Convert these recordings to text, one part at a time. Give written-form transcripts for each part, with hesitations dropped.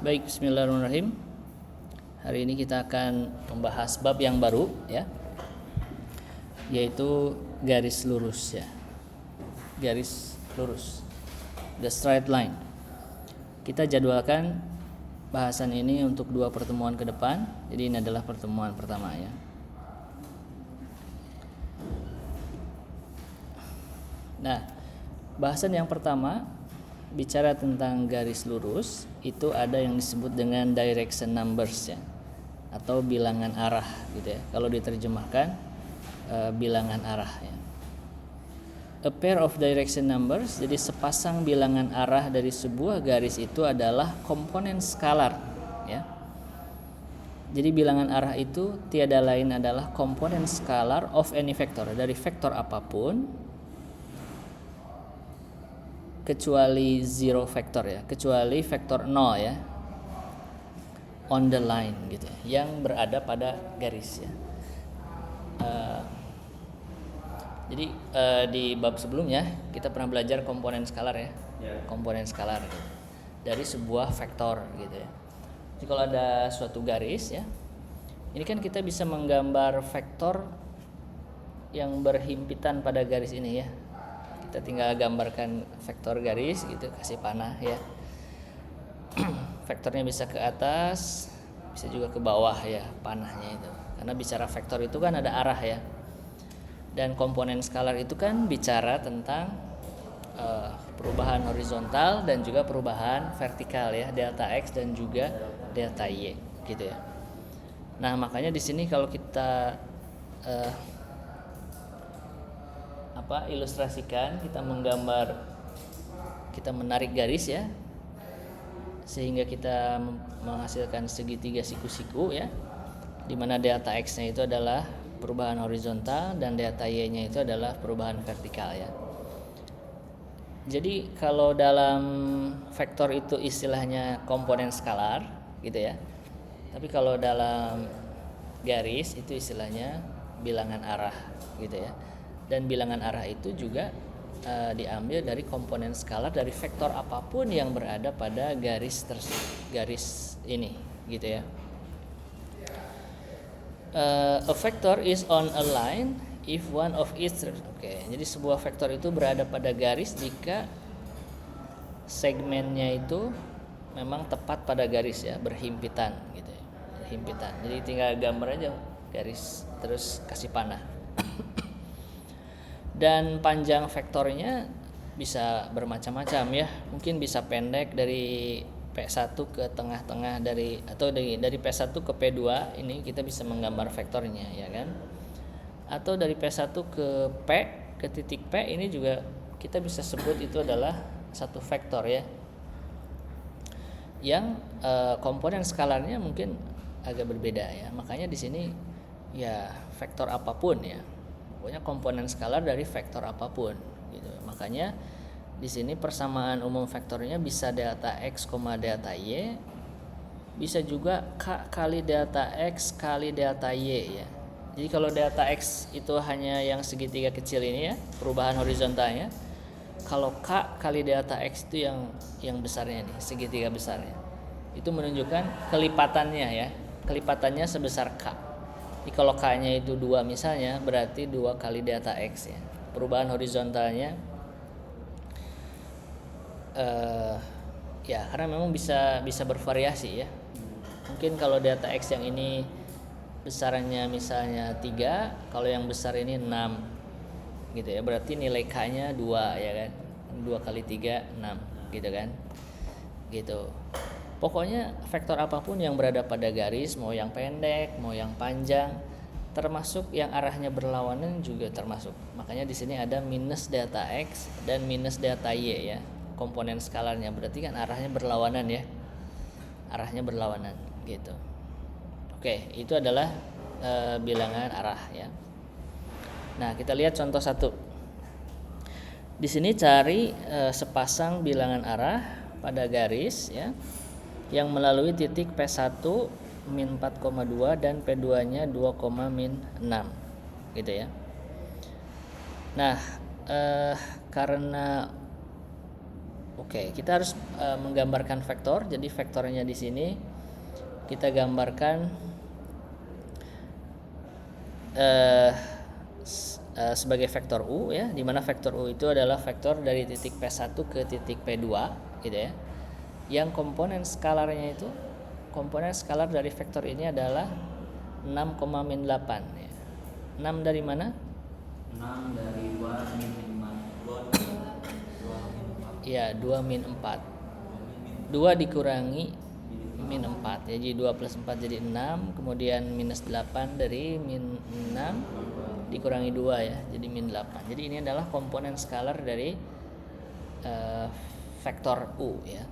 Baik, bismillahirrahmanirrahim. Hari ini kita akan membahas bab yang baru ya, yaitu garis lurus ya. Garis lurus. The straight line. Kita jadwalkan bahasan ini untuk 2 pertemuan ke depan. Jadi ini adalah pertemuan pertama ya. Nah, bahasan yang pertama bicara tentang garis lurus, itu ada yang disebut dengan direction numbers ya, atau bilangan arah gitu ya. Kalau diterjemahkan bilangan arah ya. A pair of direction numbers, jadi sepasang bilangan arah dari sebuah garis itu adalah komponen skalar ya. Jadi bilangan arah itu tiada lain adalah komponen skalar of any vector, dari vektor apapun kecuali zero vector ya, kecuali vektor 0 ya, on the line gitu ya, yang berada pada garis ya. Jadi di bab sebelumnya kita pernah belajar komponen skalar ya, komponen skalar gitu, dari sebuah vektor gitu ya. Jadi kalau ada suatu garis ya, ini kan kita bisa menggambar vektor yang berhimpitan pada garis ini ya. Kita tinggal gambarkan vektor garis gitu, kasih panah ya. Vektornya bisa ke atas, bisa juga ke bawah ya panahnya itu. Karena bicara vektor itu kan ada arah ya. Dan komponen skalar itu kan bicara tentang perubahan horizontal dan juga perubahan vertikal ya, delta x dan juga delta y gitu ya. Nah, makanya di sini kalau kita ilustrasikan, kita menggambar, kita menarik garis ya, sehingga kita menghasilkan segitiga siku-siku ya, dimana delta x-nya itu adalah perubahan horizontal dan delta y-nya itu adalah perubahan vertikal ya. Jadi kalau dalam vektor itu istilahnya komponen skalar gitu ya, tapi kalau dalam garis itu istilahnya bilangan arah gitu ya. Dan bilangan arah itu juga diambil dari komponen skalar dari vektor apapun yang berada pada garis garis ini gitu ya. A vector is on a line if one of its jadi sebuah vektor itu berada pada garis jika segmennya itu memang tepat pada garis ya, berhimpitan gitu ya. Berhimpitan. Jadi tinggal gambar aja garis terus kasih panah. Dan panjang vektornya bisa bermacam-macam ya. Mungkin bisa pendek dari P1 ke tengah-tengah atau dari P1 ke P2, ini kita bisa menggambar vektornya ya kan. Atau dari P1 ke P, ke titik P, ini juga kita bisa sebut itu adalah satu vektor ya. Yang komponen skalarnya mungkin agak berbeda ya. Makanya di sini ya vektor apapun ya. Pokoknya komponen skalar dari vektor apapun gitu. Makanya di sini persamaan umum vektornya bisa delta x, delta y, bisa juga k kali delta x kali delta y ya. Jadi kalau delta x itu hanya yang segitiga kecil ini ya, perubahan horizontalnya. Kalau k kali delta x itu yang besarnya nih, segitiga besarnya. Itu menunjukkan kelipatannya ya. Kelipatannya sebesar k. Jadi kalau k-nya itu 2 misalnya, berarti 2 kali delta x ya. Perubahan horizontalnya ya karena memang bisa bervariasi ya. Mungkin kalau delta x yang ini besarannya misalnya 3, kalau yang besar ini 6 gitu ya. Berarti nilai k-nya 2 ya kan. 2 kali 3 6 gitu kan. Gitu. Pokoknya vektor apapun yang berada pada garis, mau yang pendek, mau yang panjang, termasuk yang arahnya berlawanan juga termasuk. Makanya di sini ada minus delta x dan minus delta y ya, komponen skalarnya. Berarti kan arahnya berlawanan ya, arahnya berlawanan gitu. Oke, itu adalah bilangan arah ya. Nah, kita lihat contoh 1. Di sini cari sepasang bilangan arah pada garis ya, yang melalui titik P1 min 4,2 dan P2 nya 2, min 6 gitu ya. Nah karena Oke, kita harus menggambarkan vektor. Jadi vektornya di sini kita gambarkan sebagai vektor U ya, di mana vektor U itu adalah vektor dari titik P1 ke titik P2 gitu ya. Yang komponen skalarnya itu, komponen skalar dari vektor ini adalah 6, min 8 ya. 6 dari mana? 6 dari 2 min 5. Ya, 2 min 4. 2 dikurangi min 4 ya, jadi 2 plus 4 jadi 6, kemudian minus 8 dari min 6 dikurangi 2 ya, jadi min 8. Jadi ini adalah komponen skalar dari vektor U ya,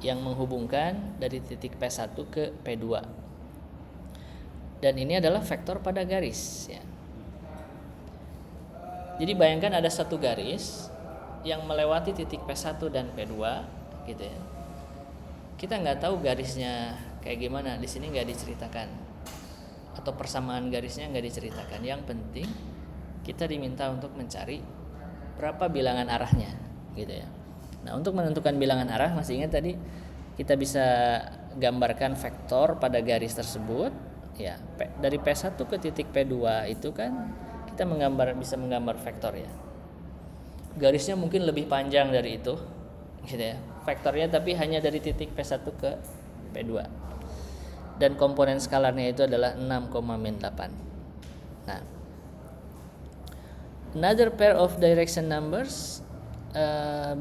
yang menghubungkan dari titik P1 ke P2. Dan ini adalah vektor pada garis ya. Jadi bayangkan ada satu garis yang melewati titik P1 dan P2 gitu ya. Kita nggak tahu garisnya kayak gimana, di sini nggak diceritakan, atau persamaan garisnya nggak diceritakan. Yang penting kita diminta untuk mencari berapa bilangan arahnya gitu ya. Nah, untuk menentukan bilangan arah, masih ingat tadi kita bisa gambarkan vektor pada garis tersebut ya. Dari P1 ke titik P2 itu kan kita bisa menggambar vektor ya. Garisnya mungkin lebih panjang dari itu gitu ya, vektornya, tapi hanya dari titik P1 ke P2. Dan komponen skalarnya itu adalah 6, min 8. Nah, another pair of direction numbers,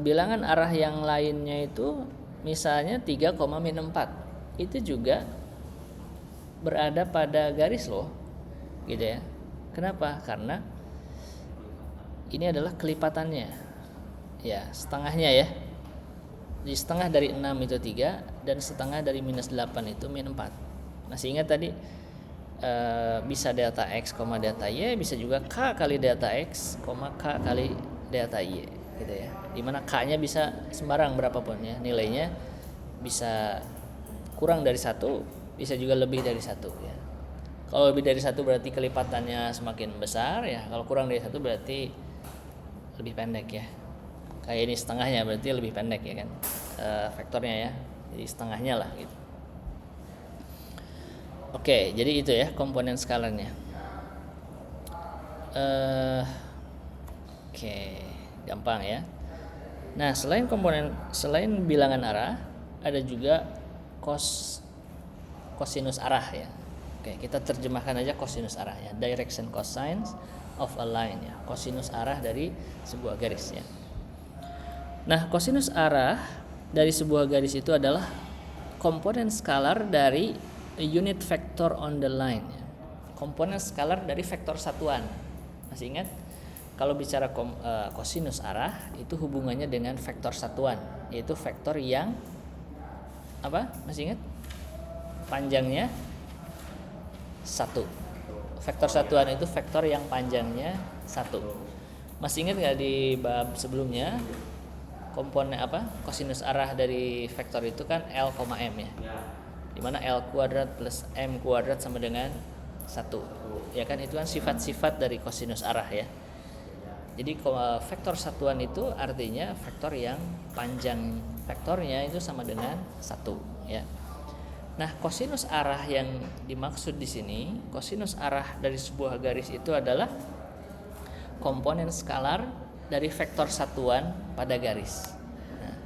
bilangan arah yang lainnya itu misalnya 3, min 4. Itu juga berada pada garis loh gitu ya. Kenapa? Karena ini adalah kelipatannya ya, setengahnya ya. Jadi setengah dari 6 itu 3, dan setengah dari minus 8 itu min 4. Masih ingat tadi bisa delta X, delta Y, bisa juga K kali delta X, K kali delta Y gitu ya. Dimana K nya bisa sembarang berapapun ya, nilainya bisa kurang dari 1, bisa juga lebih dari 1 ya. Kalau lebih dari 1 berarti kelipatannya semakin besar ya, kalau kurang dari 1 berarti lebih pendek ya. Kayak ini setengahnya berarti lebih pendek ya kan, vektornya ya, jadi setengahnya lah gitu. Oke, jadi itu ya komponen skalarnya. Oke, gampang ya. Nah, selain bilangan arah, ada juga kosinus arah ya. Oke, kita terjemahkan aja kosinus arah ya, direction cosines of a line ya, kosinus arah dari sebuah garis ya. Nah, kosinus arah dari sebuah garis itu adalah komponen skalar dari unit vector on the line ya. Komponen skalar dari vektor satuan. Masih ingat? Kalau bicara kosinus arah itu hubungannya dengan vektor satuan, yaitu vektor yang apa? Masih ingat? Panjangnya 1. Vektor satuan itu vektor yang panjangnya 1. Masih ingat nggak di bab sebelumnya? Komponen apa? Kosinus arah dari vektor itu kan L, M ya. Dimana L kuadrat plus M kuadrat sama dengan 1. Ya kan, itu kan sifat-sifat dari kosinus arah ya. Jadi vektor satuan itu artinya vektor yang panjang vektornya itu sama dengan 1 ya. Nah, kosinus arah yang dimaksud di sini, kosinus arah dari sebuah garis itu adalah komponen skalar dari vektor satuan pada garis. Nah,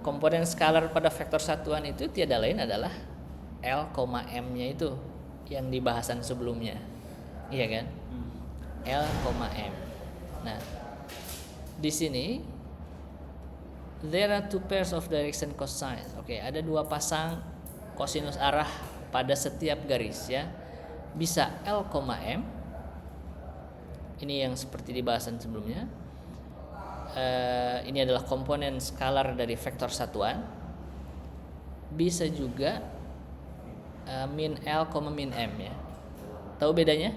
komponen skalar pada vektor satuan itu tiada lain adalah L, M-nya itu yang di bahasan sebelumnya. Iya kan? L, M. Nah, di sini there are two pairs of direction cosines. Oke, ada dua pasang kosinus arah pada setiap garis ya. Bisa L, M. Ini yang seperti di bahasan sebelumnya. Ini adalah komponen skalar dari vektor satuan. Bisa juga min L, min M ya. Tahu bedanya?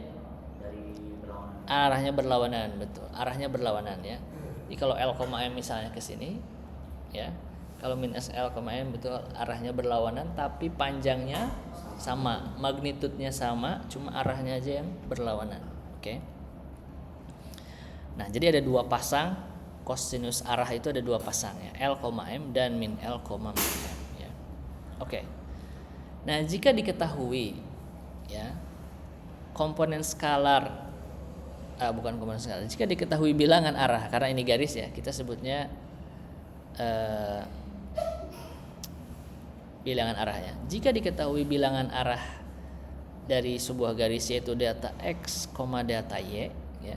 Arahnya berlawanan, betul. Arahnya berlawanan ya. Jadi kalau L, M misalnya ke sini ya. Kalau minus L, M betul arahnya berlawanan, tapi panjangnya sama, magnitudenya sama, cuma arahnya aja yang berlawanan. Oke. Nah, jadi ada dua pasang kosinus arah itu ada dua pasang ya, L, M dan min L, min M ya. Oke. Nah, jika diketahui ya komponen skalar bukan komponen skalar, jika diketahui bilangan arah, karena ini garis ya, kita sebutnya bilangan arahnya. Jika diketahui bilangan arah dari sebuah garis yaitu data X, data Y ya.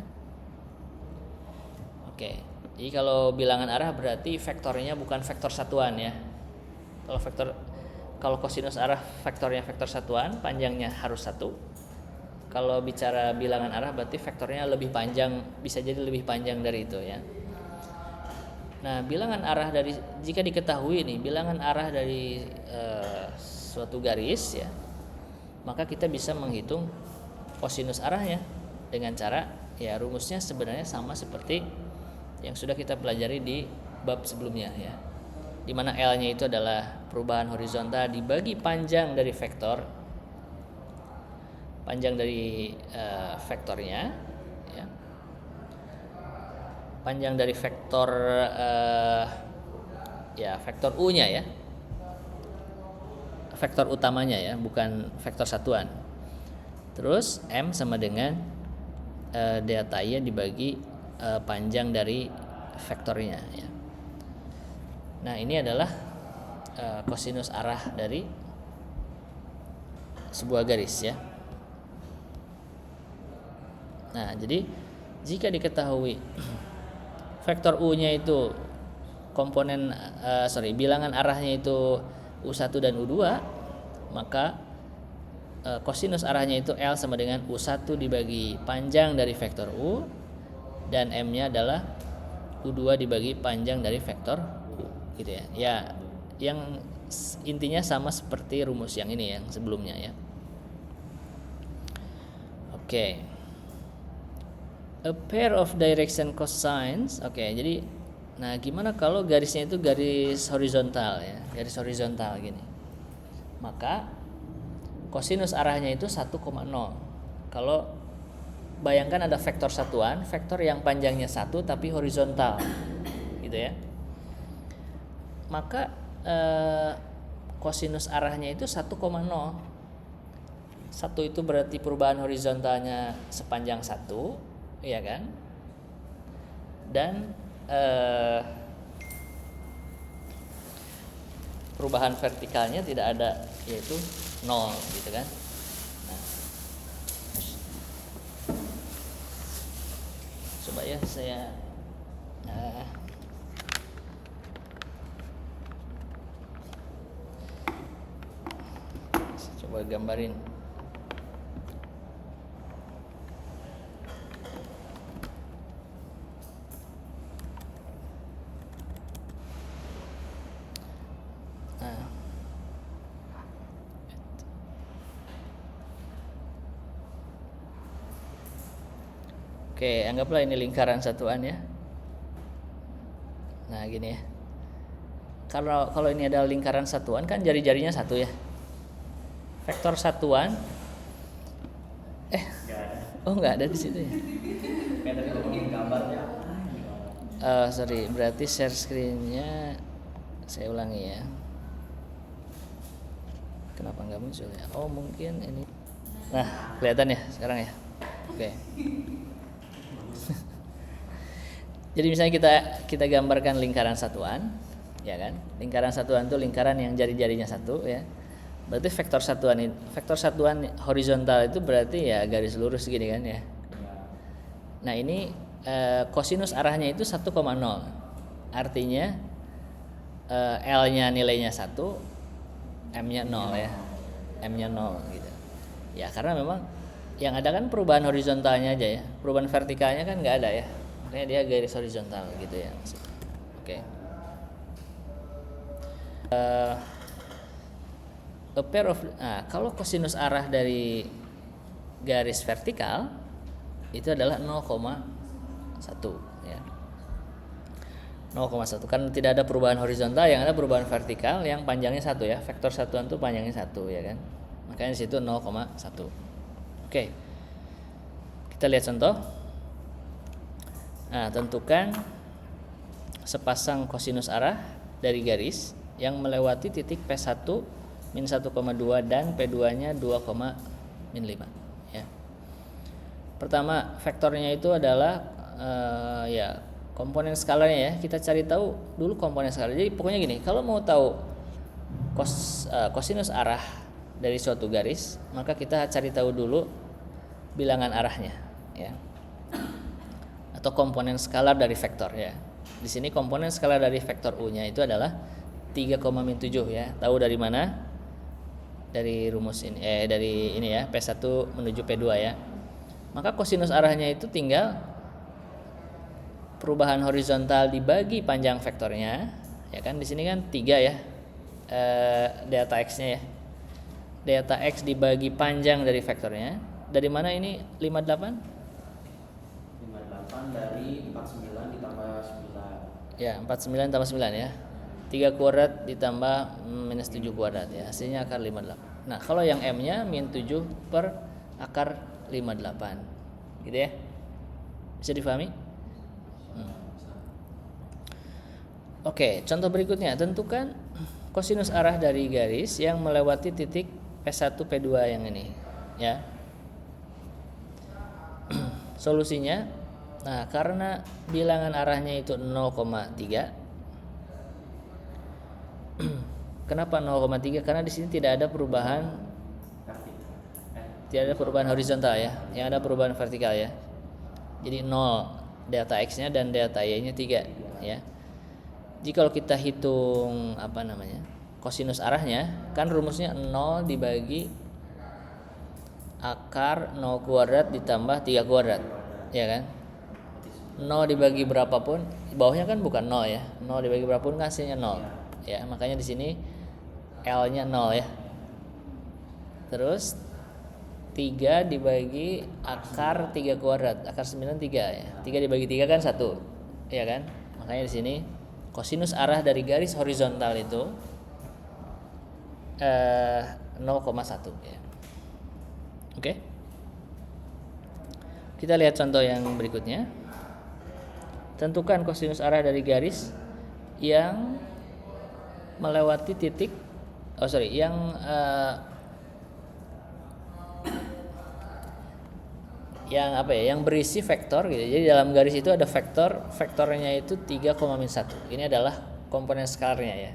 Oke. Jadi kalau bilangan arah berarti vektornya bukan vektor satuan ya. Kalau kosinus arah vektornya vektor satuan, panjangnya harus 1. Kalau bicara bilangan arah berarti vektornya lebih panjang, bisa jadi lebih panjang dari itu ya. Nah, bilangan arah dari, jika diketahui nih bilangan arah dari suatu garis ya, maka kita bisa menghitung kosinus arahnya dengan cara ya rumusnya sebenarnya sama seperti yang sudah kita pelajari di bab sebelumnya ya. Di mana L-nya itu adalah perubahan horizontal dibagi panjang dari vektor, vektornya ya. Panjang dari vektor vektor U-nya ya. Vektor utamanya ya, bukan vektor satuan. Terus M sama dengan delta Y dibagi panjang dari vektornya ya. Nah, ini adalah kosinus arah dari sebuah garis ya. Nah, jadi jika diketahui vektor U-nya itu bilangan arahnya itu U1 dan U2, maka kosinus arahnya itu L sama dengan U1 dibagi panjang dari vektor U, dan M-nya adalah U2 dibagi panjang dari vektor U gitu ya. Ya, yang intinya sama seperti rumus yang ini yang sebelumnya ya. Oke. A pair of direction cosines. Oke, jadi nah gimana kalau garisnya itu garis horizontal ya, garis horizontal gini. Maka kosinus arahnya itu 1,0. Kalau bayangkan ada vektor satuan, vektor yang panjangnya 1 tapi horizontal gitu ya. Maka kosinus arahnya itu 1,0. 1 itu berarti perubahan horizontalnya sepanjang 1, ya kan? Dan perubahan vertikalnya tidak ada, yaitu 0 gitu kan. Nah, coba ya saya coba gambarin. Oke, anggaplah ini lingkaran satuan ya. Nah, gini ya. Kalau ini adalah lingkaran satuan kan jari-jarinya 1 ya. Vektor satuan nggak ada di situ ya. Kayak tadi ngomongin gambarnya. Sorry, berarti share screen-nya saya ulangi ya. Kenapa nggak muncul ya? Oh, mungkin ini. Nah, kelihatan ya sekarang ya. Oke. Jadi misalnya kita gambarkan lingkaran satuan, ya kan? Lingkaran satuan itu lingkaran yang jari-jarinya 1 ya. Berarti vektor satuan horizontal itu berarti ya garis lurus gini kan ya. Nah, ini kosinus arahnya itu 1,0. Artinya L-nya nilainya 1, M-nya 0 ya. M-nya 0 gitu. Ya, karena memang yang ada kan perubahan horizontalnya aja ya. Perubahan vertikalnya kan nggak ada ya. Makanya dia garis horizontal gitu ya. Oke. A pair of kalau kosinus arah dari garis vertikal itu adalah 0,1 ya. 0,1 kan tidak ada perubahan horizontal, yang ada perubahan vertikal yang panjangnya 1 ya. Vektor satuan itu panjangnya 1 ya kan. Makanya di situ 0,1. Oke. Kita lihat contoh. Nah, tentukan sepasang kosinus arah dari garis yang melewati titik P1 min 1,2 dan P2-nya 2,-5 ya. Pertama, vektornya itu adalah ya komponen skalarnya ya. Kita cari tahu dulu komponen skalar. Jadi pokoknya gini, kalau mau tahu kosinus arah dari suatu garis, maka kita cari tahu dulu bilangan arahnya ya. Atau komponen skalar dari vektor ya. Di sini komponen skalar dari vektor U-nya itu adalah 3,-7 ya. Tahu dari mana? Dari rumus ini dari ini ya, P1 menuju P2 ya. Maka kosinus arahnya itu tinggal perubahan horizontal dibagi panjang vektornya, ya kan? Di sini kan 3 ya. Delta X-nya ya. Delta X dibagi panjang dari vektornya. Dari mana ini 58? 58 dari 49 ditambah 9. Ya, 49 tambah 9 ya. 3 kuadrat ditambah minus 7 kuadrat ya. Hasilnya akar 58. Nah, kalau yang M-nya min 7 per akar 58. Gitu ya. Bisa difahami? Oke, contoh berikutnya. Tentukan kosinus arah dari garis yang melewati titik P1 P2 yang ini ya. Solusinya, nah karena bilangan arahnya itu 0,3. Kenapa 0,3? Karena di sini tidak ada perubahan horizontal ya. Yang ada perubahan vertikal ya. Jadi 0 delta X-nya dan delta Y-nya 3 ya. Jadi kalau kita hitung kosinus arahnya, kan rumusnya 0 dibagi akar 0 kuadrat ditambah 3 kuadrat, ya kan? 0 dibagi berapapun, bawahnya kan bukan 0 ya. 0 dibagi berapapun kan hasilnya 0. Ya, makanya di sini L-nya 0 ya. Terus 3 dibagi akar 3 kuadrat, akar 9 3 ya. 3 dibagi 3 kan 1. Ya kan? Makanya di sini kosinus arah dari garis horizontal itu 0,1 ya. Oke. Kita lihat contoh yang berikutnya. Tentukan kosinus arah dari garis yang melewati titik yang berisi vektor gitu. Jadi dalam garis itu ada vektornya itu 3,-1. Ini adalah komponen skalarnya ya.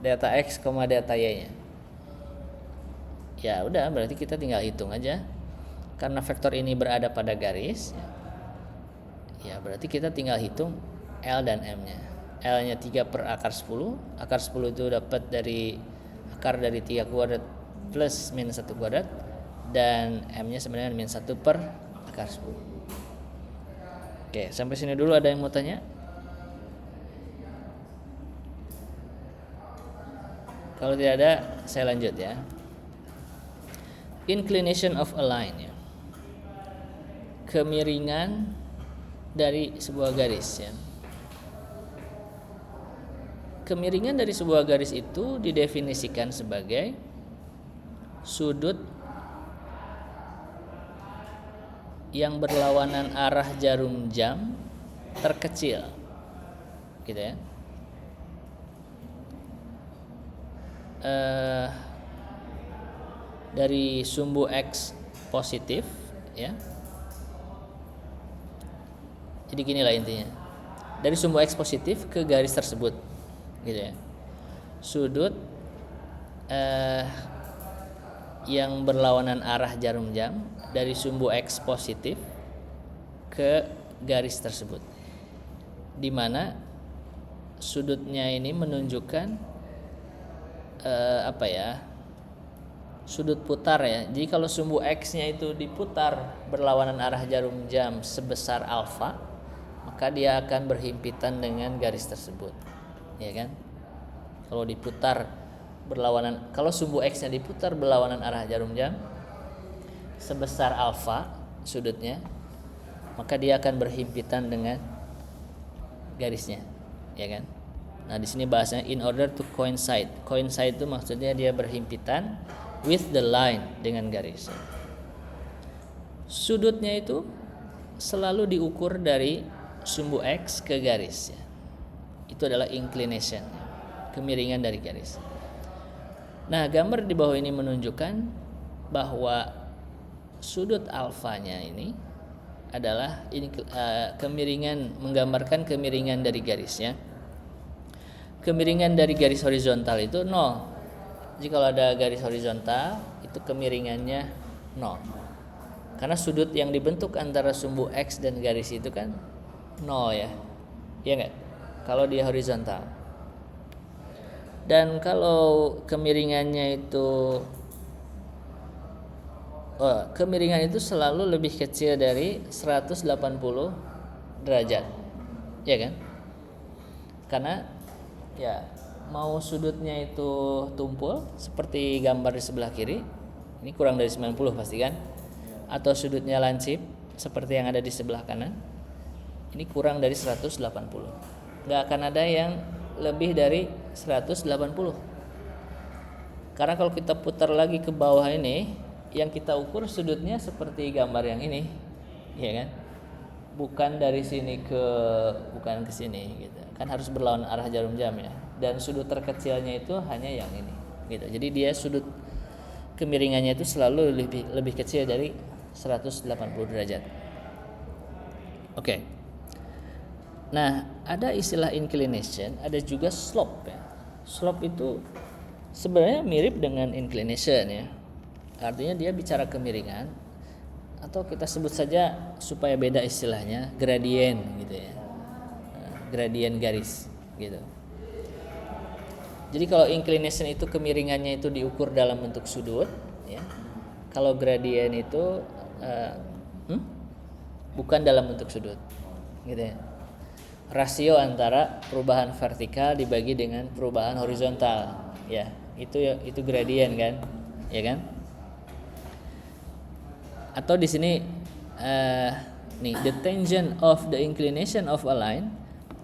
Delta X, delta Y-nya. Ya udah, berarti kita tinggal hitung aja. Karena vektor ini berada pada garis, ya berarti kita tinggal hitung L dan M-nya. L-nya 3 per akar 10. Akar 10 itu dapat dari akar dari 3 kuadrat plus minus 1 kuadrat. Dan M-nya sebenarnya minus 1 per akar 10. Oke, sampai sini dulu. Ada yang mau tanya? Kalau tidak ada, saya lanjut ya. Inclination of a line ya. Kemiringan dari sebuah garis ya. Kemiringan dari sebuah garis itu didefinisikan sebagai sudut yang berlawanan arah jarum jam terkecil. Gitu ya. Dari sumbu X positif ya. Jadi ginilah intinya. Dari sumbu X positif ke garis tersebut gitu ya. Sudut yang berlawanan arah jarum jam dari sumbu X positif ke garis tersebut. Di mana sudutnya ini menunjukkan sudut putar ya. Jadi kalau sumbu X-nya itu diputar berlawanan arah jarum jam sebesar alfa, maka dia akan berhimpitan dengan garis tersebut. Ya kan? Kalau diputar berlawanan, kalau sumbu X-nya diputar berlawanan arah jarum jam sebesar alfa sudutnya, maka dia akan berhimpitan dengan garisnya. Ya kan? Nah, di sini bahasanya in order to coincide. Coincide itu maksudnya dia berhimpitan with the line, dengan garis. Sudutnya itu selalu diukur dari sumbu X ke garis ya. Itu adalah inclination, kemiringan dari garis. Nah, gambar di bawah ini menunjukkan bahwa sudut alfanya ini adalah kemiringan, menggambarkan kemiringan dari garisnya. Kemiringan dari garis horizontal itu 0. Jika ada garis horizontal, itu kemiringannya 0. Karena sudut yang dibentuk antara sumbu X dan garis itu kan 0 ya. Iya enggak? Kalau dia horizontal. Dan kalau kemiringannya itu kemiringan itu selalu lebih kecil dari 180 derajat. Ya kan? Karena ya mau sudutnya itu tumpul seperti gambar di sebelah kiri, ini kurang dari 90 pasti kan? Atau sudutnya lancip seperti yang ada di sebelah kanan, ini kurang dari 180. Nggak akan ada yang lebih dari 180. Karena kalau kita putar lagi ke bawah ini, yang kita ukur sudutnya seperti gambar yang ini, ya kan? Bukan dari sini bukan ke sini gitu. Kan harus berlawan arah jarum jam ya. Dan sudut terkecilnya itu hanya yang ini gitu. Jadi dia sudut kemiringannya itu selalu lebih kecil dari 180 derajat. Oke. Nah, ada istilah inclination, ada juga slope ya. Slope itu sebenarnya mirip dengan inclination ya. Artinya dia bicara kemiringan, atau kita sebut saja supaya beda istilahnya gradien gitu ya. Gradien garis gitu. Jadi kalau inclination itu kemiringannya itu diukur dalam bentuk sudut ya. Kalau gradien itu bukan dalam bentuk sudut gitu ya. Rasio antara perubahan vertikal dibagi dengan perubahan horizontal ya. Itu gradien kan? Ya kan? Atau di sini the tangent of the inclination of a line.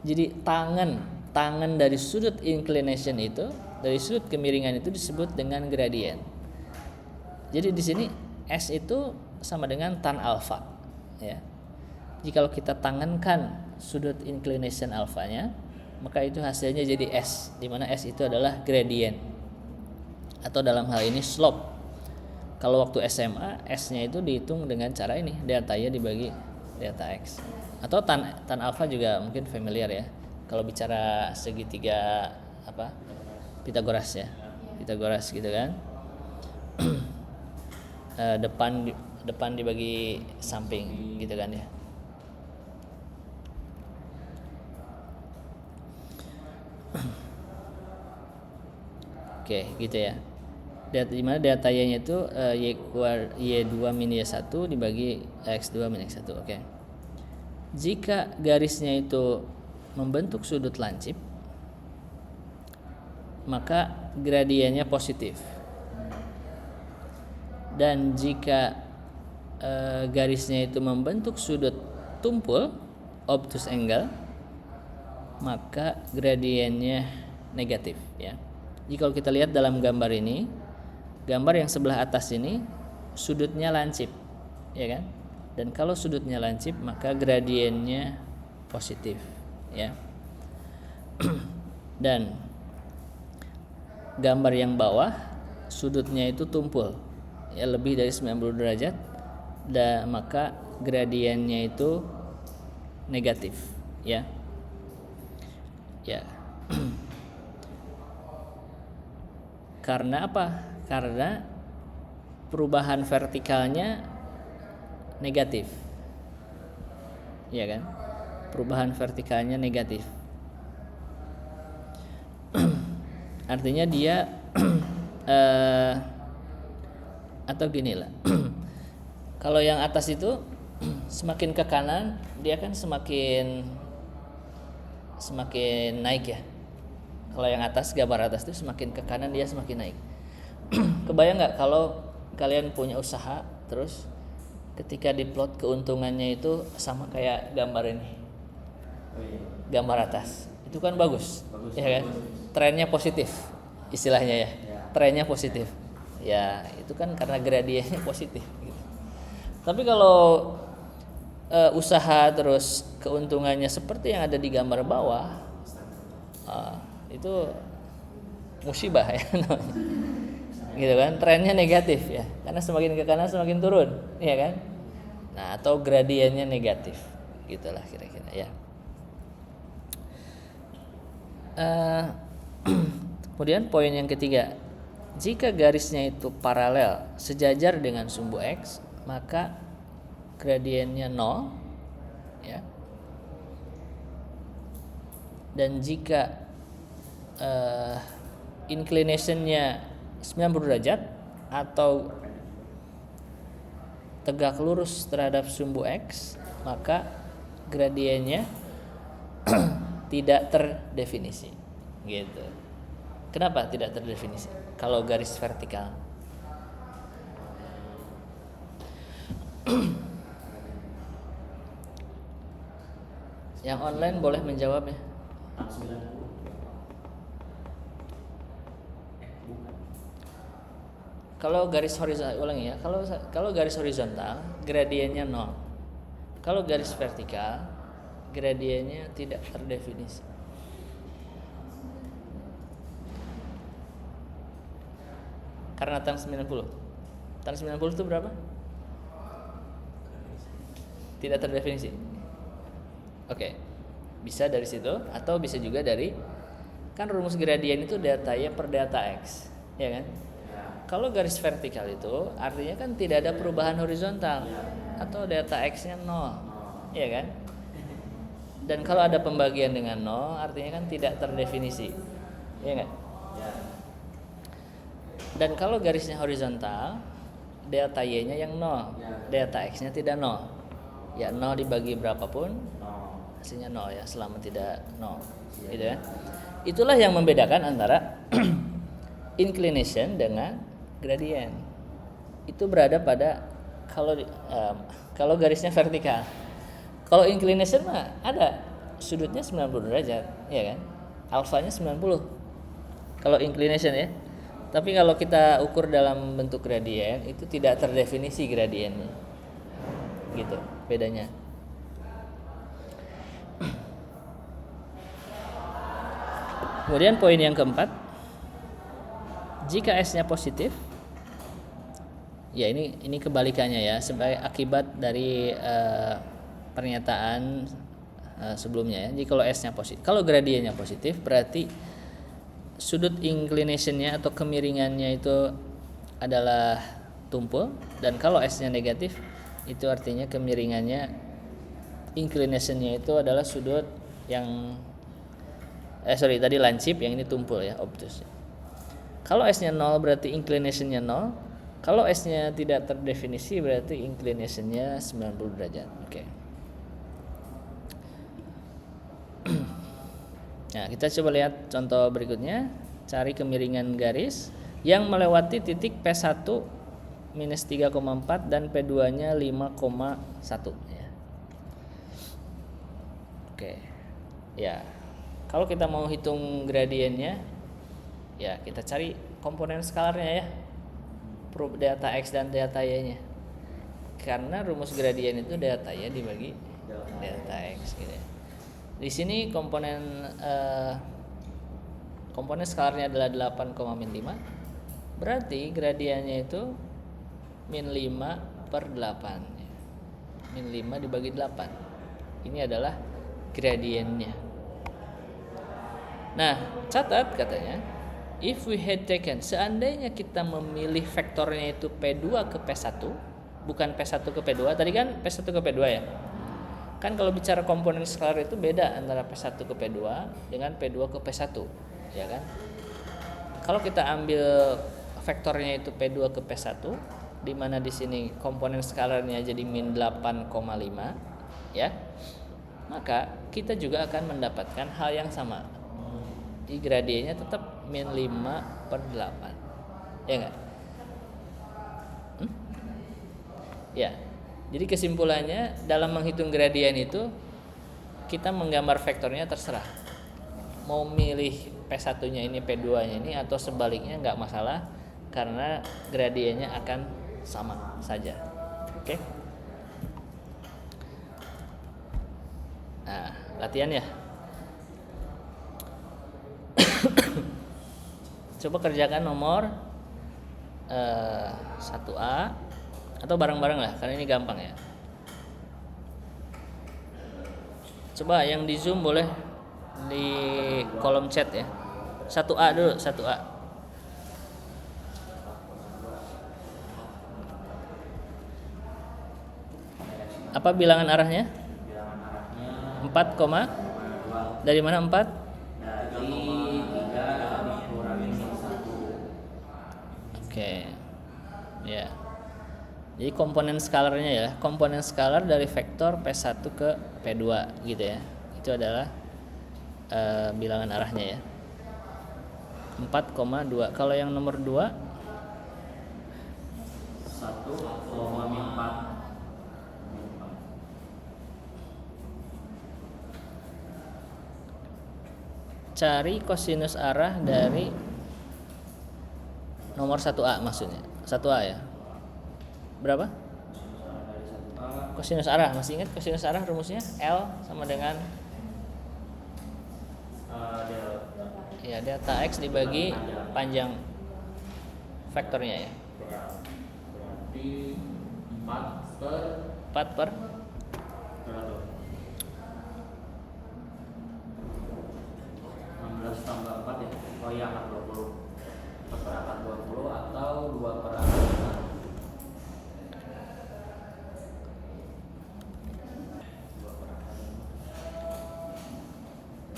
Jadi tangan dari sudut inclination itu, dari sudut kemiringan itu disebut dengan gradien. Jadi di sini S itu sama dengan tan alfa ya. Jika kita tangankan sudut inclination alfanya, maka itu hasilnya jadi S, di mana S itu adalah gradien. Atau dalam hal ini slope. Kalau waktu SMA, S-nya itu dihitung dengan cara ini, delta Y dibagi delta X. Atau tan alfa juga mungkin familiar ya. Kalau bicara segitiga Pitagoras ya. Pitagoras gitu kan. Depan dibagi samping gitu kan ya. Oke, gitu ya. Di mana delta Y-nya itu Y2 min Y1 dibagi X2 min X1. Oke. Jika garisnya itu membentuk sudut lancip, maka gradiennya positif. Dan jika garisnya itu membentuk sudut tumpul, obtuse angle, maka gradiennya negatif ya. Jika kita lihat dalam gambar ini, gambar yang sebelah atas ini sudutnya lancip, ya kan? Dan kalau sudutnya lancip, maka gradiennya positif, ya. Dan gambar yang bawah sudutnya itu tumpul, ya lebih dari 90 derajat, dan maka gradiennya itu negatif, ya. Ya. Karena apa? Karena perubahan vertikalnya negatif, ya kan? Perubahan vertikalnya negatif. Artinya dia atau gini lah. Kalau yang atas itu semakin ke kanan, dia kan semakin naik ya. Kalau yang atas, gambar atas itu semakin ke kanan dia semakin naik. Kebayang nggak kalau kalian punya usaha terus ketika diplot keuntungannya itu sama kayak gambar ini, gambar atas itu kan bagus ya kan, trennya positif istilahnya ya, trennya positif ya, itu kan karena gradiennya positif gitu. Tapi kalau usaha terus keuntungannya seperti yang ada di gambar bawah, itu musibah ya namanya. Gitu kan, trennya negatif ya, karena semakin ke kanan semakin turun, ya kan? Nah, atau gradiennya negatif, gitulah kira-kira ya. Kemudian poin yang ketiga, jika garisnya itu paralel sejajar dengan sumbu X, maka gradiennya 0 ya. Dan jika inclination-nya 90 derajat atau tegak lurus terhadap sumbu X, maka gradiennya tidak terdefinisi. Gitu. Kenapa tidak terdefinisi? Kalau garis vertikal. Yang online boleh menjawab ya. 90. Kalau garis horizontal, ulangi ya. Kalau garis horizontal gradiennya 0. Kalau garis vertikal gradiennya tidak terdefinisi. Karena tan 90. Tan 90 itu berapa? Tidak terdefinisi. Oke. Bisa dari situ atau bisa juga dari, kan rumus gradien itu data Y per data X, ya kan? Kalau garis vertikal itu artinya kan tidak ada perubahan horizontal atau data X-nya 0, ya kan? Dan kalau ada pembagian dengan 0 artinya kan tidak terdefinisi, ya enggak? Dan kalau garisnya horizontal, delta Y-nya yang 0, delta X-nya tidak 0. Ya 0 dibagi berapapun hasilnya 0 ya, selama tidak 0, gitu ya. Itulah yang membedakan antara inclination dengan gradient. Itu berada pada kalau garisnya vertikal. Kalau inclination mah ada sudutnya 90 derajat, ya kan? Alfanya 90. Kalau inclination ya. Tapi kalau kita ukur dalam bentuk gradient itu tidak terdefinisi gradiennya. Gitu bedanya. Kemudian poin yang keempat, jika S-nya positif, ya ini kebalikannya ya, sebagai akibat dari pernyataan sebelumnya ya. Jika kalau S-nya positif, kalau gradiennya positif berarti sudut inclination-nya atau kemiringannya itu adalah tumpul, dan kalau S-nya negatif itu artinya kemiringannya, inclination-nya itu adalah sudut yang tadi lancip, yang ini tumpul ya, obtus. Kalau S-nya 0 berarti inclination-nya 0. Kalau S-nya tidak terdefinisi berarti inclination-nya 90 derajat. Oke. Nah, kita coba lihat contoh berikutnya. Cari kemiringan garis yang melewati titik P1 minus 3,4 dan P2-nya 5,1 ya. Oke. Ya. Kalau kita mau hitung gradiennya, ya kita cari komponen skalarnya ya, delta X dan delta Y-nya. Karena rumus gradien itu delta Y dibagi delta X gitu ya. Di sini komponen skalarnya adalah 8,5. Berarti gradiennya itu min 5 per 8 ya. Min 5 dibagi 8. Ini adalah gradiennya. Nah, catat katanya, if we had taken, seandainya kita memilih vektornya itu P2 ke P1, bukan P1 ke P2, tadi kan P1 ke P2 ya. Kan kalau bicara komponen skalar itu beda antara P1 ke P2 dengan P2 ke P1, ya kan? Kalau kita ambil vektornya itu P2 ke P1, di mana di sini komponen skalarnya jadi min 8,5, ya. Maka kita juga akan mendapatkan hal yang sama. Di gradiennya tetap min 5 per 8, ya enggak? Ya, jadi kesimpulannya dalam menghitung gradien itu kita menggambar vektornya terserah. Mau milih P1 nya ini, P2 nya ini, atau sebaliknya enggak masalah, karena gradiennya akan sama saja. Oke? Nah, latihan ya. Coba kerjakan nomor 1A atau bareng-bareng lah, karena ini gampang ya. Coba yang di Zoom boleh di kolom chat ya. 1A dulu, 1A. Apa bilangan arahnya? Bilangan arahnya 4, dari mana 4? dari 3 dikurangi 1. Oke. Ya. Jadi komponen skalarnya ya, komponen skalar dari vektor P1 ke P2 gitu ya. Itu adalah bilangan arahnya ya. 4,2. Kalau yang nomor 2 1,4. cari kosinus arah dari nomor 1A maksudnya. 1A ya. Berapa? Kosinus arah, masih ingat kosinus arah rumusnya? L sama dengan ya delta X dibagi panjang vektornya ya. Berarti 4 per 4 per 16 tambah 4 ya. Oh iya, akar 20. 4 per akar 20 atau 2 per akar 5.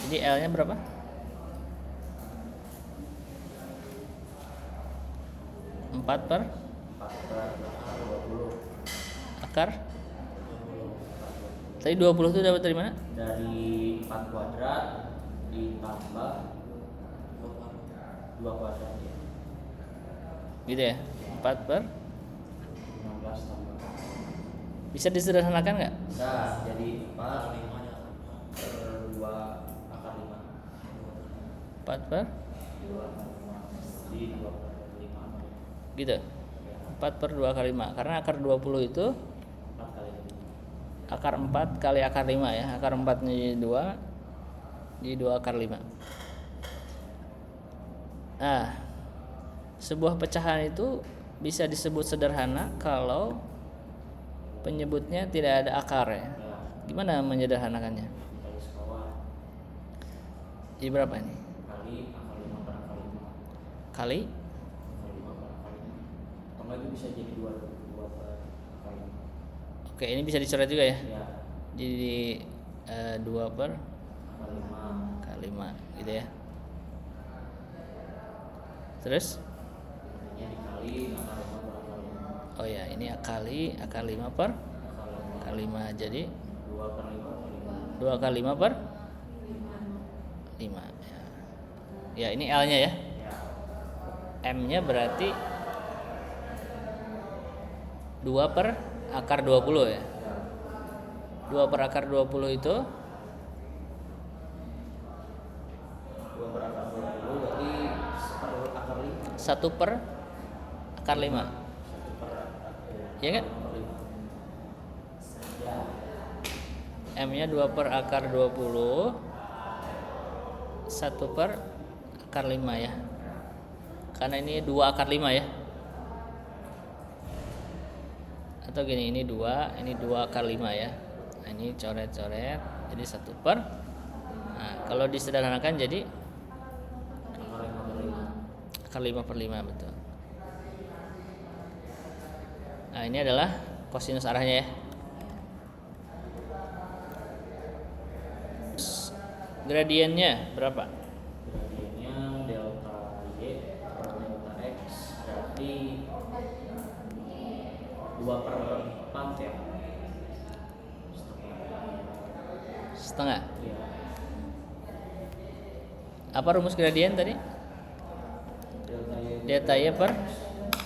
Jadi L-nya berapa? 4 per 4 per akar 20. akar. Tadi 20 itu dapat dari mana? Dari 4 kuadrat ditambah 2 kuadrat ya. Gitu ya. 4 per 16 tambah. bisa disederhanakan nggak? Bisa jadi 4 per 2 akar 5. 4 per 2 akar 5. Jadi 2 per 5 akar 5. gitu. 4 per 2 kali 5. Karena akar 20 itu 4 kali 5. akar 4 kali akar 5 ya. Akar 4 nya jadi 2. Jadi 2 akar 5. Nah, sebuah pecahan itu bisa disebut sederhana kalau penyebutnya tidak ada akar ya. Gimana menyederhanakannya? Garis bawah Jadi berapa ini? kali akar 5 per akar 5. Kali Akar 5 per akar 5. Atau enggak itu bisa jadi 2 per akar 5. Oke, ini bisa dicoret juga ya. Ya, Jadi 2 per akar 5. kali 5 gitu ya. Terus Ini dikali akar 5 per akar 5. oh ya, ini kali akar 5 per Akar 5. kali 5. Jadi 2 per 5 per 5. 2 kali 5 per 5 ya. Ya, ini L-nya ya. Ya. M-nya berarti 2 per akar 20 ya. 2 per akar 20 itu 2 per akar 20 berarti per akar 5. 1 per akar 5. 1 per akar. Iya kan? Per 5. Ya. M-nya 2 per akar 20, 1 per akar 5 ya. Karena ini 2 akar 5 ya. Atau gini, ini 2, ini 2 akar 5 ya. Nah, ini coret-coret jadi 1 per. Nah, kalau disederhanakan jadi Akar 5 per 5. akar 5 per 5 betul. Nah, ini adalah kosinus arahnya ya. Gradiennya berapa? Gradiennya delta Y per delta X berarti 2 per 4 ya. Setengah. Iya. Apa rumus gradien tadi? Delta Y Delta Y per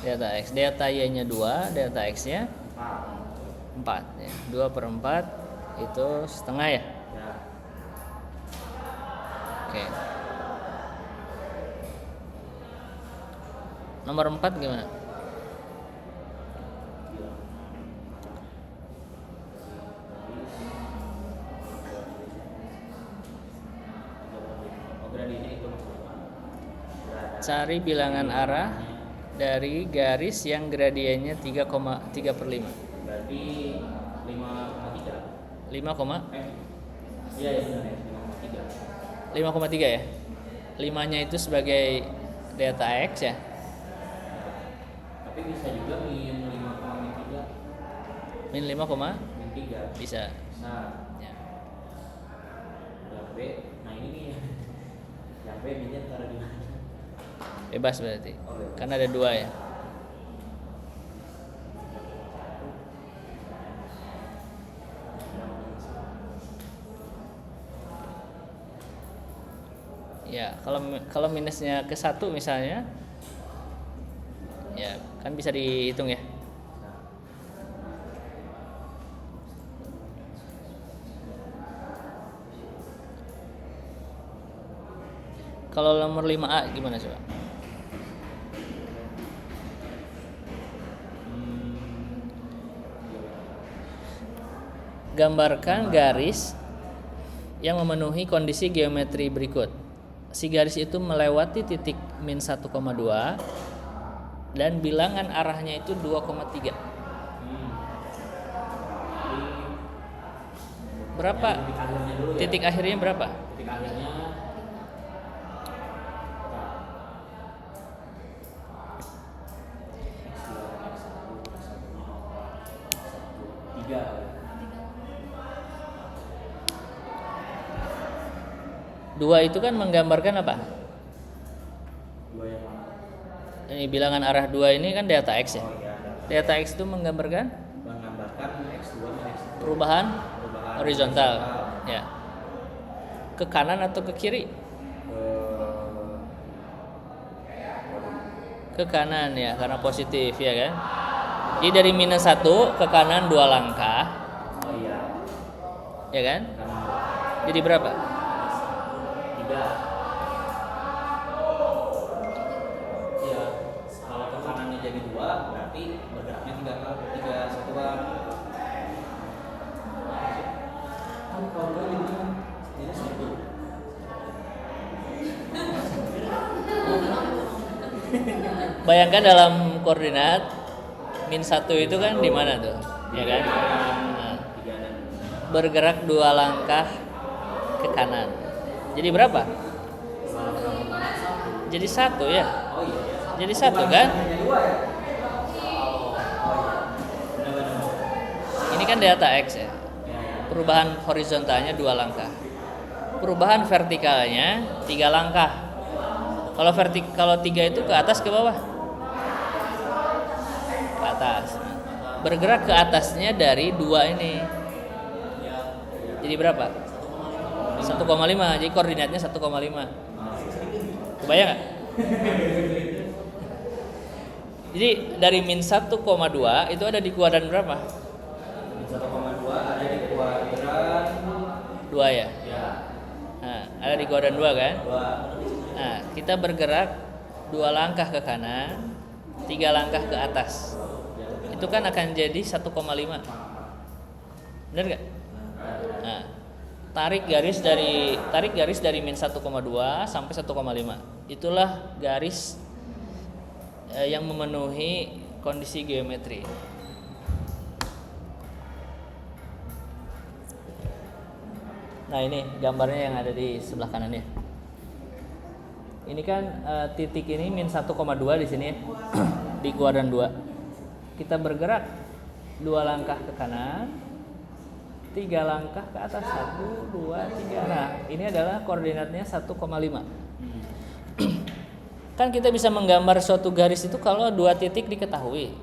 delta X. Delta Y-nya 2, delta X-nya 4. 4 ya. 2 per 4 itu setengah ya. Ya. Oke. Nomor 4 gimana? Oh, gradiennya itu maksudnya berada Cari bilangan arah dari garis yang gradiennya 3,3/5. Berarti 5,3. 5, Iya ya benar ya 5,3. 5,3 ya. 5-nya itu sebagai delta X ya. Tapi bisa juga min 5,3. Min 5, Min 3. bisa. Nah, Ya. yang B. Nah ini nih. Yang B minnya taruh di mana? Bebas berarti. Oh, bebas. Kan ada 2 ya. Ya, kalau minusnya ke 1 misalnya, ya kan bisa dihitung ya. Kalau nomor 5A gimana coba? Gambarkan garis yang memenuhi kondisi geometri berikut. Si garis itu melewati titik min 1,2 dan bilangan arahnya itu 2,3. Berapa? Titik akhirnya dulu ya. Titik akhirnya berapa? Titik akhirnya tiga. 2 itu kan menggambarkan apa? Dua yang mana? Ini bilangan arah 2 ini kan delta X ya. Oh iya, Delta X itu menggambarkan menggambarkan X2 dan X3. perubahan horizontal. horizontal. Ya. Ke kanan atau ke kiri? Ke kanan ya, karena positif ya kan. Jadi dari minus 1 ke kanan 2 langkah, Oh iya, ya kan? karena Jadi berapa? 3. Ya, kalau ke kanannya jadi 2, berarti bergeraknya 3 1 kali. Kalau gue ini tidak 1. Bayangkan dalam koordinat min 1 itu kan di mana tuh? Ya kan? Nah, 3 dan bergerak 2 langkah ke kanan. Jadi berapa? Jadi 1 ya. oh iya. Jadi 1 kan? Hanya 2 ya? Oh iya. Benar-benar. Ini kan delta X ya. Ya, ya. Perubahan horizontalnya 2 langkah. Perubahan vertikalnya 3 langkah. Kalau 3 itu ke atas ke bawah? Ke atas. Bergerak ke atasnya dari 2 ini. Jadi berapa? 1,5. Jadi koordinatnya 1,5. Kebayang nggak? Jadi dari min 1,2 itu ada di kuadran berapa? 1,2 ada di kuadran 2 ya. ya Nah, ada di kuadran 2 kan? 2. Nah, kita bergerak 2 langkah ke kanan, 3 langkah ke atas. Itu kan akan jadi 1,5. Benar nggak? Nah, tarik garis dari min 1,2 sampai 1,5. Itulah garis yang memenuhi kondisi geometri. Nah, ini gambarnya yang ada di sebelah kanan ya. Ini kan titik ini min 1,2 di sini ya. Di kuadran 2. Kita bergerak 2 langkah ke kanan, 3 langkah ke atas, 1, 2, 3. Nah, ini adalah koordinatnya 1,5. Kan kita bisa menggambar suatu garis itu kalau 2 titik diketahui.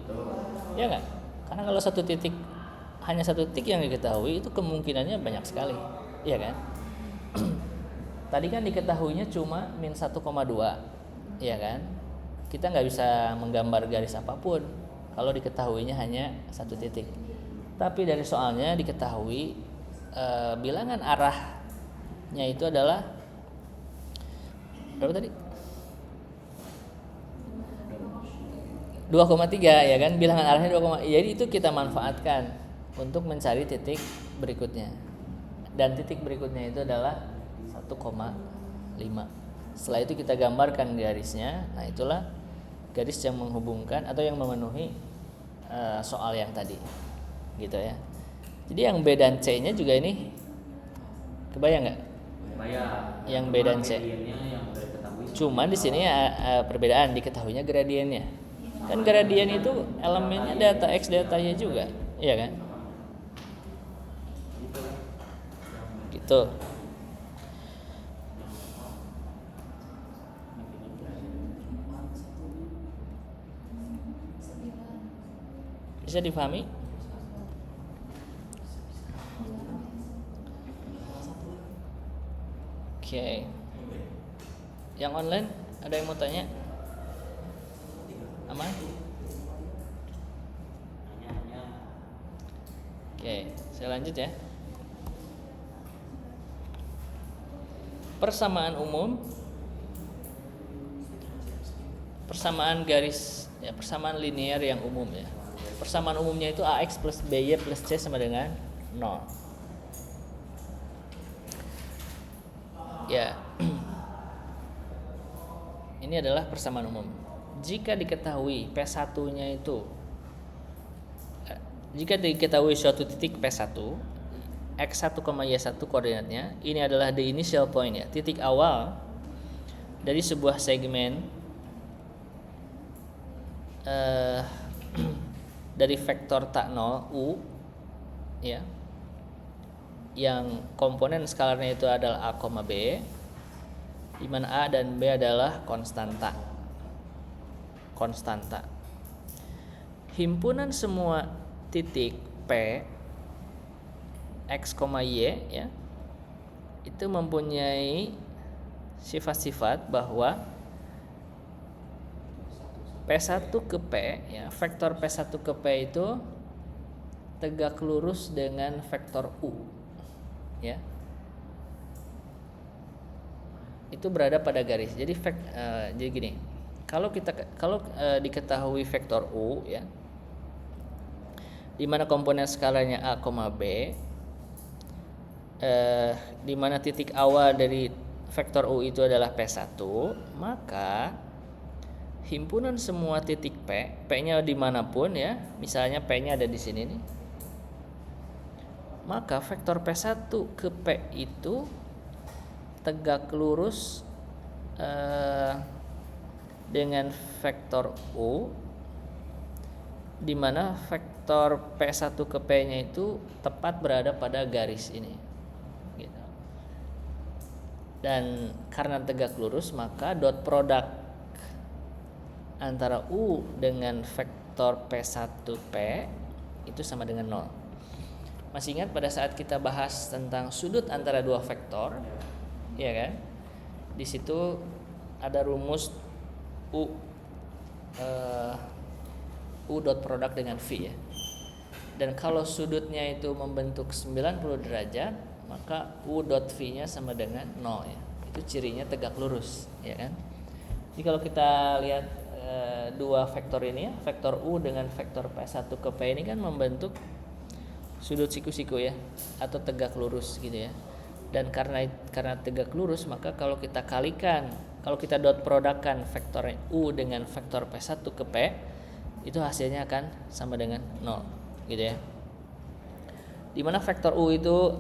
Ya nggak? Karena kalau hanya satu titik yang diketahui itu kemungkinannya banyak sekali. Iya kan? Tadi kan diketahuinya cuma min 1,2. Iya kan? Kita nggak bisa menggambar garis apapun kalau diketahuinya hanya satu titik. Tapi dari soalnya diketahui bilangan arahnya itu adalah berapa tadi? 2,3 ya kan? Bilangan arahnya 2, jadi itu kita manfaatkan untuk mencari titik berikutnya. Dan titik berikutnya itu adalah 1,5. Setelah itu kita gambarkan garisnya. Nah, itulah garis yang menghubungkan atau yang memenuhi soal yang tadi, gitu ya. Jadi yang B dan C-nya juga ini kebayang nggak? Bayar. Yang B dan C. Gradiennya yang udah diketahui. Cuma di sini perbedaan diketahuinya gradiennya. Kan gradien itu elemennya data X, data Y juga, iya kan? Gitu. Bisa dipahami? Oke. Yang online ada yang mau tanya? Aman? Oke, saya lanjut ya. Persamaan umum, persamaan garis, ya, persamaan linear yang umum ya. Persamaan umumnya itu AX plus BY plus C sama dengan 0. Ya. Ini adalah persamaan umum. Jika diketahui P1-nya itu jika diketahui suatu titik P1 X1, Y1 koordinatnya, ini adalah the initial point ya, titik awal dari sebuah segmen dari vektor tak 0 U ya, yang komponen skalarnya itu adalah A, B, di mana A dan B adalah konstanta. Himpunan semua titik P X, Y ya, itu mempunyai sifat-sifat bahwa P1 ke P ya, vektor P1 ke P itu tegak lurus dengan vektor U ya. Itu berada pada garis. Jadi jadi gini. Kalau diketahui vektor U ya, di mana komponen skalanya A, B, di mana titik awal dari vektor U itu adalah P1, maka himpunan semua titik P-nya dimanapun ya, misalnya P-nya ada di sini nih, maka vektor P1 ke P itu tegak lurus dengan vektor U, di mana vektor P1 ke P-nya itu tepat berada pada garis ini gitu. Dan karena tegak lurus, maka dot product antara U dengan vektor P1P itu sama dengan 0. Masih ingat pada saat kita bahas tentang sudut antara dua vektor, ya kan? Di situ ada rumus U dot product dengan V ya. Dan kalau sudutnya itu membentuk 90 derajat, maka U dot V-nya sama dengan 0 ya. Itu cirinya tegak lurus, ya kan? Jadi kalau kita lihat dua vektor ini ya, vektor U dengan vektor P1 ke P ini kan membentuk sudut siku-siku ya, atau tegak lurus gitu ya. Dan karena tegak lurus, maka kalau kita kalikan, kalau kita dot productkan vektor U dengan vektor P1 ke P, itu hasilnya akan sama dengan 0 gitu ya. Dimana vektor U itu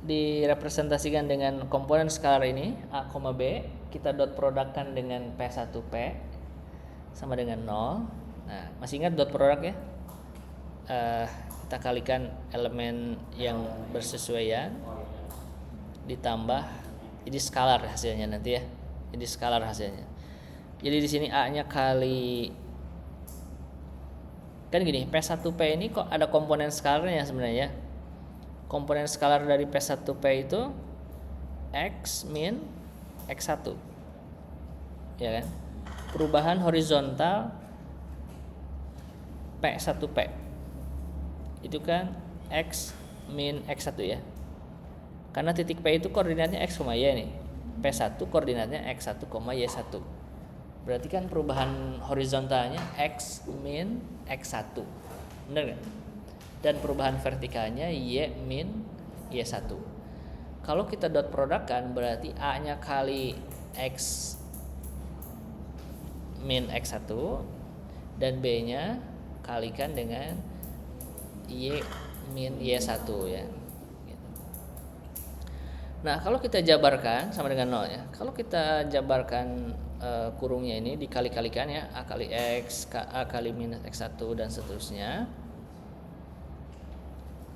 direpresentasikan dengan komponen skalar ini A, B, kita dot productkan dengan P1P sama dengan 0. Nah, masih ingat dot product ya? Kita kalikan elemen yang bersesuaian ditambah, jadi skalar hasilnya nanti ya. Jadi skalar hasilnya. Jadi di sini A-nya kali, kan gini, P1P ini kok ada komponen skalarnya sebenarnya. Komponen skalar dari P1P itu X min X1 ya kan. Perubahan horizontal P1P itu kan X min X1 ya. Karena titik P itu koordinatnya X, Y nih. P1 koordinatnya X1, Y1. Berarti kan perubahan horizontalnya X min X1. Benar kan? Dan perubahan vertikalnya Y min Y1. Kalau kita dot product kan berarti A-nya kali X min X1 dan B-nya kalikan dengan Y min Y1 ya. Gitu. Nah, kalau kita jabarkan sama dengan 0 ya. Kalau kita jabarkan kurungnya ini dikali-kalikan ya, A kali X, A kali minus X1 dan seterusnya.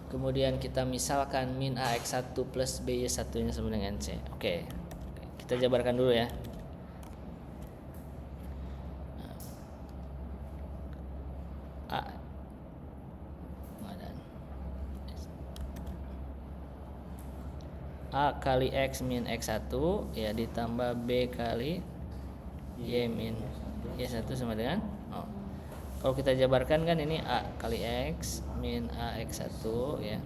Kemudian kita misalkan min AX1 plus BY1 nya sama dengan C. Oke. Kita jabarkan dulu ya. A kali X min X1 ya ditambah B kali Y min Y1 sama dengan 0. Kalau kita jabarkan kan ini A kali X min AX1 ya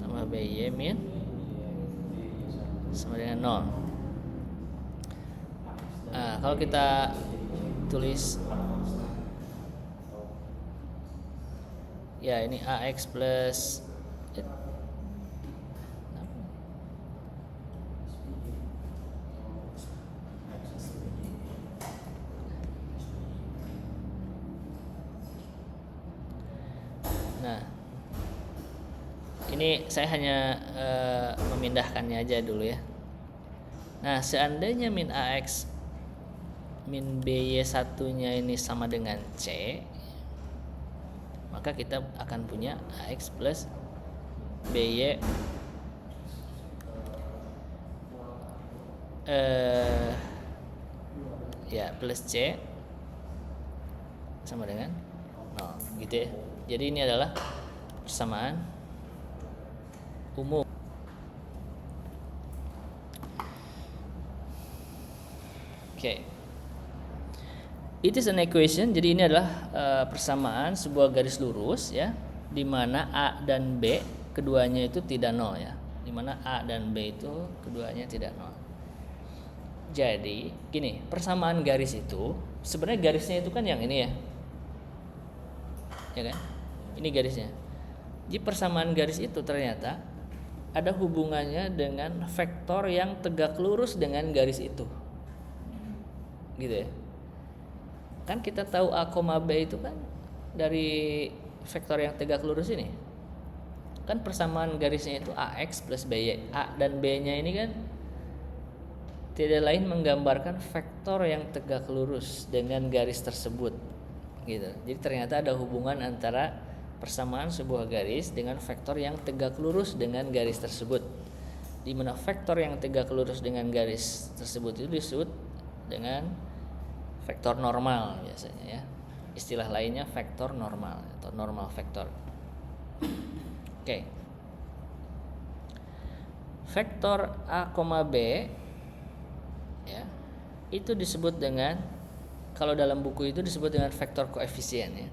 tambah BY min sama dengan 0. Nah, kalau kita tulis ya ini AX plus Nah, ini saya hanya memindahkannya aja dulu ya. Nah, seandainya min AX min BY1 nya ini sama dengan C, maka kita akan punya AX plus BY ya plus C sama dengan 0 gitu ya. Jadi ini adalah persamaan umum. Oke. It is an equation. Jadi ini adalah persamaan sebuah garis lurus ya, di mana A dan B keduanya itu tidak 0 ya. Di mana A dan B itu keduanya tidak 0. Jadi gini, persamaan garis itu sebenarnya garisnya itu kan yang ini ya. Ya kan? Ini garisnya. Jadi persamaan garis itu ternyata ada hubungannya dengan vektor yang tegak lurus dengan garis itu. Gitu ya. Kan kita tahu A, B itu kan dari vektor yang tegak lurus ini. Kan persamaan garisnya itu AX plus BY. A dan B-nya ini kan tidak lain menggambarkan vektor yang tegak lurus dengan garis tersebut. Gitu. Jadi ternyata ada hubungan antara persamaan sebuah garis dengan vektor yang tegak lurus dengan garis tersebut. Di mana vektor yang tegak lurus dengan garis tersebut itu disebut dengan vektor normal biasanya ya. Istilah lainnya vektor normal atau normal vektor. Oke. Vektor A, B ya. Itu disebut dengan, kalau dalam buku itu disebut dengan vektor koefisien ya.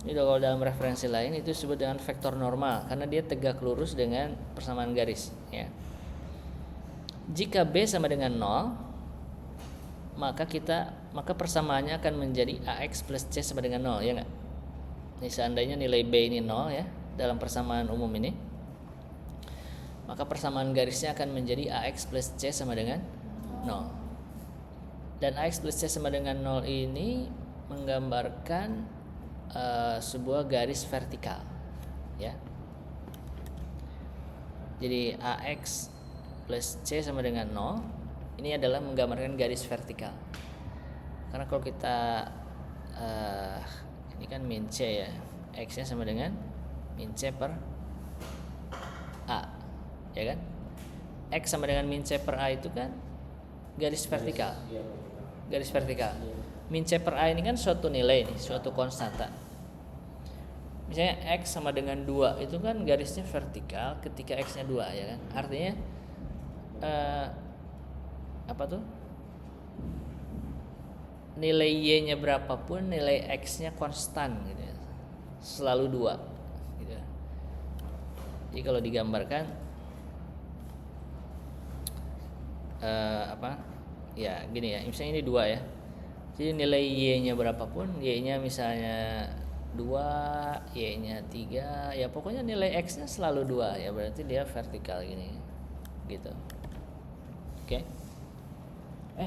Ini kalau dalam referensi lain itu disebut dengan vektor normal karena dia tegak lurus dengan persamaan garis ya. Jika B sama dengan 0, maka persamaannya akan menjadi AX plus C sama dengan 0 ya enggak? Ini seandainya nilai B ini 0 ya dalam persamaan umum ini, maka persamaan garisnya akan menjadi AX plus C sama dengan 0. Dan AX plus C sama dengan 0 ini menggambarkan sebuah garis vertikal ya. Jadi AX plus C sama dengan 0 ini adalah menggambarkan garis vertikal. Karena kalau kita ini kan min C ya, X nya sama dengan min C per A ya kan. X sama dengan min C per A itu kan garis vertikal. Garis vertikal. Min C per A ini kan suatu nilai nih, suatu konstanta. Misalnya X sama dengan 2 itu kan garisnya vertikal ketika X nya 2 ya kan. Artinya apa tuh? Nilai Y nya berapapun nilai X nya konstan gitu ya. Selalu 2 gitu. Jadi kalau digambarkan ya gini ya, misalnya ini 2 ya. Jadi nilai Y nya berapapun, Y nya misalnya 2, Y nya 3, ya pokoknya nilai X nya selalu 2 ya, berarti dia vertikal gini gitu. Oke.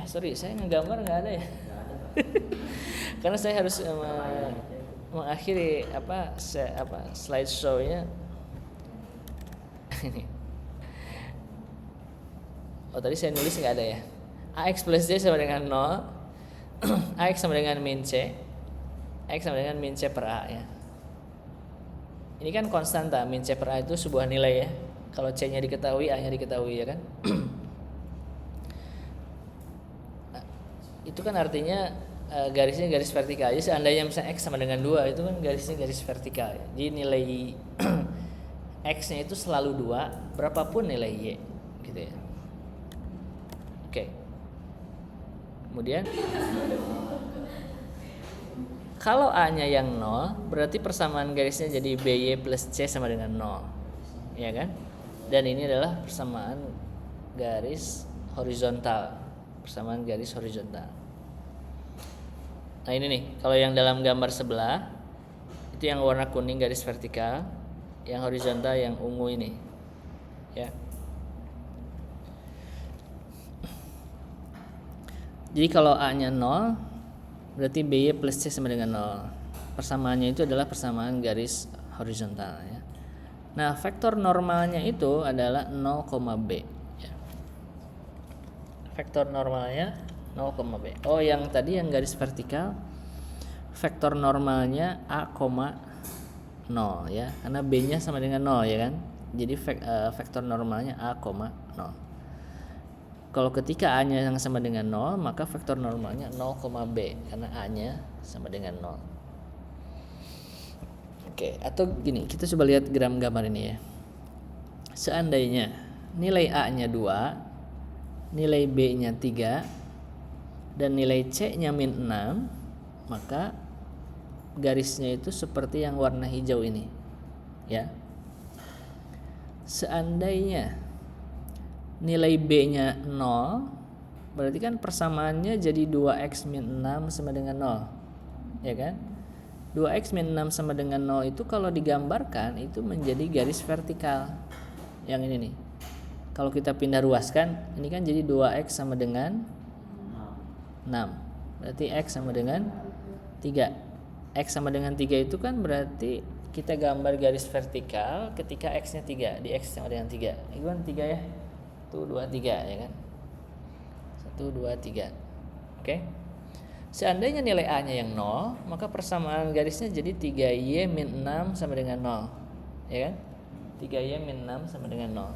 Sorry, saya ngegambar nggak ada ya. Nggak ada Pak. Karena saya harus mengakhiri slide show-nya. Ini. Oh, tadi saya nulis nggak ada ya. AX plus D sama dengan 0. AX sama dengan min C. X sama dengan min C per A ya. Ini kan konstanta, min C per A itu sebuah nilai ya. Kalau C-nya diketahui, A-nya diketahui ya kan. Itu kan artinya garisnya garis vertikal. Jadi seandainya misalnya X sama dengan 2, itu kan garisnya garis vertikal ya. Jadi nilai X-nya itu selalu 2, berapapun nilai Y gitu ya. Oke. Kemudian kalau A-nya yang 0, berarti persamaan garisnya jadi BY plus C sama dengan 0. Ya kan? Dan ini adalah persamaan garis horizontal. Persamaan garis horizontal. Nah ini nih, kalau yang dalam gambar sebelah itu yang warna kuning garis vertikal, yang horizontal yang ungu ini. Ya. Jadi kalau A-nya 0, berarti BY plus C sama dengan 0. Persamaannya itu adalah persamaan garis horizontal ya. Nah, vektor normalnya itu adalah 0, B ya. Vektor normalnya 0, B. Oh, yang tadi yang garis vertikal vektor normalnya A, 0 ya. Karena B-nya sama dengan 0 ya kan. Jadi vektor normalnya A, 0. Kalau ketika A-nya yang sama dengan 0, maka vektor normalnya 0, B karena A-nya sama dengan 0. Oke, atau gini, kita coba lihat gambar ini ya. Seandainya nilai A-nya 2, nilai B-nya 3, dan nilai C-nya min 6, maka garisnya itu seperti yang warna hijau ini. Ya. Seandainya nilai B-nya 0, berarti kan persamaannya jadi 2x min 6 sama dengan 0. Ya kan? 2x min 6 sama dengan 0 itu kalau digambarkan itu menjadi garis vertikal. Yang ini nih. Kalau kita pindah ruaskan, ini kan jadi 2x sama dengan 6. Berarti x sama dengan 3. X sama dengan 3 itu kan berarti kita gambar garis vertikal ketika x-nya 3. Di x sama dengan 3. Itu kan 3 ya. 1, 2, 3 ya kan. 1, 2, 3. Oke. Seandainya nilai A-nya yang 0, maka persamaan garisnya jadi 3Y min 6 sama dengan 0. Ya kan? 3Y min 6 sama dengan 0.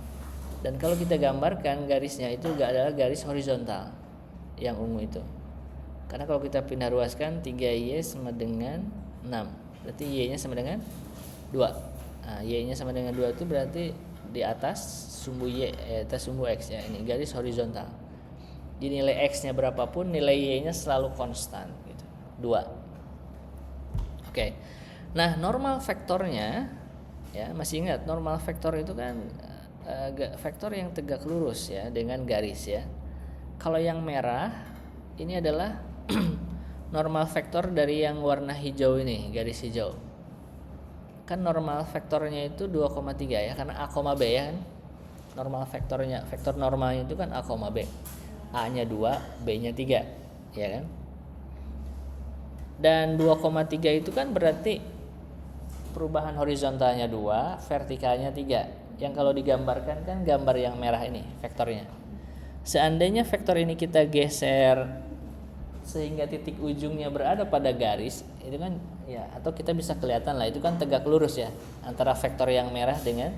Dan kalau kita gambarkan garisnya itu adalah garis horizontal yang ungu itu. Karena kalau kita pindah ruaskan 3Y sama dengan 6. Berarti Y-nya sama dengan 2. Nah, Y-nya sama dengan 2 itu berarti di atas sumbu Y, atas sumbu X ya. Ini garis horizontal. Jadi nilai X-nya berapapun, nilai Y-nya selalu konstan gitu. 2. Oke. Nah, normal vektornya ya, masih ingat normal vektor itu kan vektor yang tegak lurus ya dengan garis ya. Kalau yang merah ini adalah normal vektor dari yang warna hijau ini, garis hijau. Kan normal vektornya itu 2,3 ya, karena A, B ya kan. Normal vektornya, vektor normalnya itu kan A, B. A-nya 2, B-nya 3, ya kan? Dan 2,3 itu kan berarti perubahan horizontalnya 2, vertikalnya 3. Yang kalau digambarkan kan gambar yang merah ini, vektornya. Seandainya vektor ini kita geser sehingga titik ujungnya berada pada garis, itu kan ya, atau kita bisa kelihatan lah, itu kan tegak lurus ya antara vektor yang merah dengan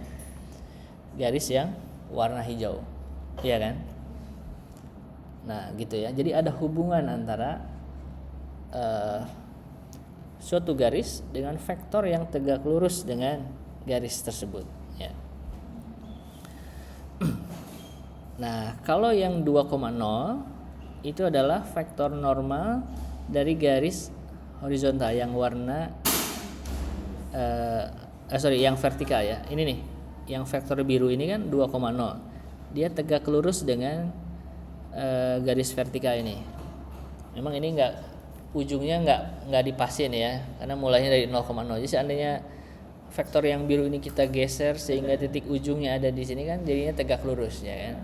garis yang warna hijau, ya kan? Nah gitu ya, jadi ada hubungan antara suatu garis dengan vektor yang tegak lurus dengan garis tersebut ya. Nah kalau yang 2,0 itu adalah vektor normal dari garis horizontal yang warna yang vertikal ya. Ini nih, yang vektor biru ini kan 2,0. Dia tegak lurus dengan garis vertikal ini. Memang ini ujungnya nggak dipasin ya, karena mulainya dari 0,0. Jadi seandainya vektor yang biru ini kita geser sehingga titik ujungnya ada di sini kan jadinya tegak lurus ya kan.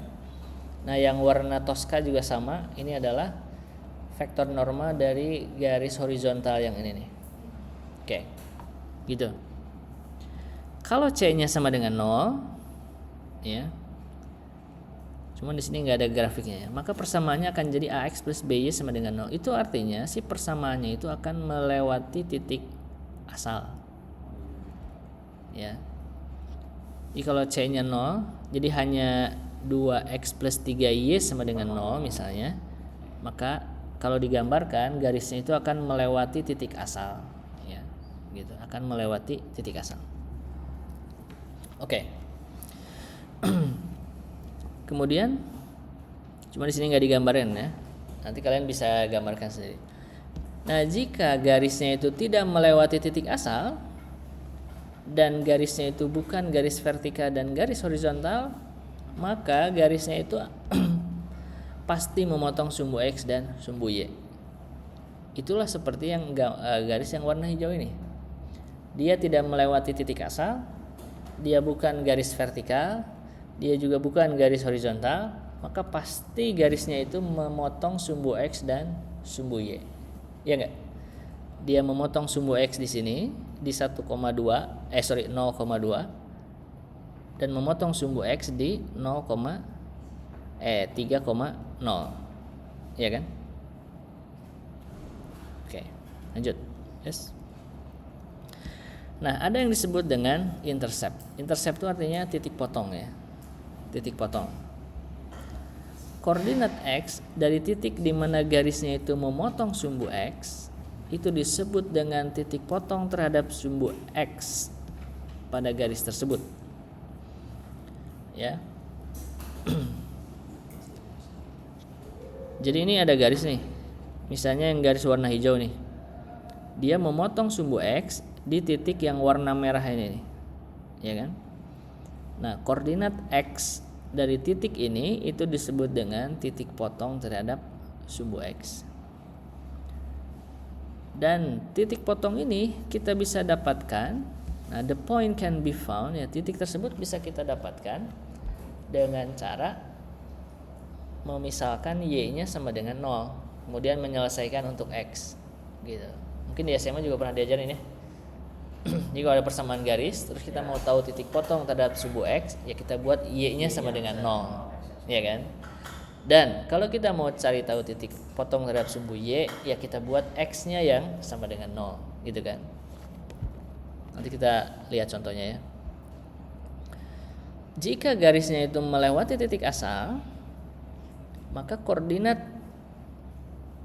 Nah, yang warna Tosca juga sama. Ini adalah vektor norma dari garis horizontal yang ini nih. Oke. Gitu. Kalau C-nya sama dengan 0, ya. Cuma di sini nggak ada grafiknya ya. Maka persamaannya akan jadi AX plus BY sama dengan 0. Itu artinya si persamaannya itu akan melewati titik asal. Ya. Jadi kalau C-nya 0, jadi hanya 2X plus 3Y sama dengan 0 misalnya. Maka kalau digambarkan garisnya itu akan melewati titik asal, ya. Gitu, akan melewati titik asal. Oke. Kemudian cuma di sini nggak digambarin ya. Nanti kalian bisa gambarkan sendiri. Nah, jika garisnya itu tidak melewati titik asal dan garisnya itu bukan garis vertikal dan garis horizontal, maka garisnya itu pasti memotong sumbu X dan sumbu Y. Itulah seperti yang garis yang warna hijau ini. Dia tidak melewati titik asal, dia bukan garis vertikal, dia juga bukan garis horizontal, maka pasti garisnya itu memotong sumbu X dan sumbu Y. Ya enggak? Dia memotong sumbu X di sini di 0,2 dan memotong sumbu X di 3,0. Ya kan? Oke, lanjut. Yes. Nah, ada yang disebut dengan intercept. Intercept itu artinya titik potong ya. Titik potong. Koordinat X dari titik di mana garisnya itu memotong sumbu X itu disebut dengan titik potong terhadap sumbu X pada garis tersebut. Ya. Jadi ini ada garis nih. Misalnya yang garis warna hijau nih. Dia memotong sumbu X di titik yang warna merah ini nih. Ya kan? Nah, koordinat X dari titik ini itu disebut dengan titik potong terhadap sumbu X. Dan titik potong ini kita bisa dapatkan. Nah, the point can be found, ya, titik tersebut bisa kita dapatkan dengan cara memisalkan Y-nya sama dengan 0, kemudian menyelesaikan untuk X gitu. Mungkin di SMA juga pernah diajarin ya. Jadi kalau ada persamaan garis, terus kita mau tahu titik potong terhadap sumbu X, ya kita buat Y-nya sama dengan 0, ya kan? Dan kalau kita mau cari tahu titik potong terhadap sumbu Y, ya kita buat X-nya yang sama dengan 0, gitu kan? Nanti kita lihat contohnya ya. Jika garisnya itu melewati titik asal, maka koordinat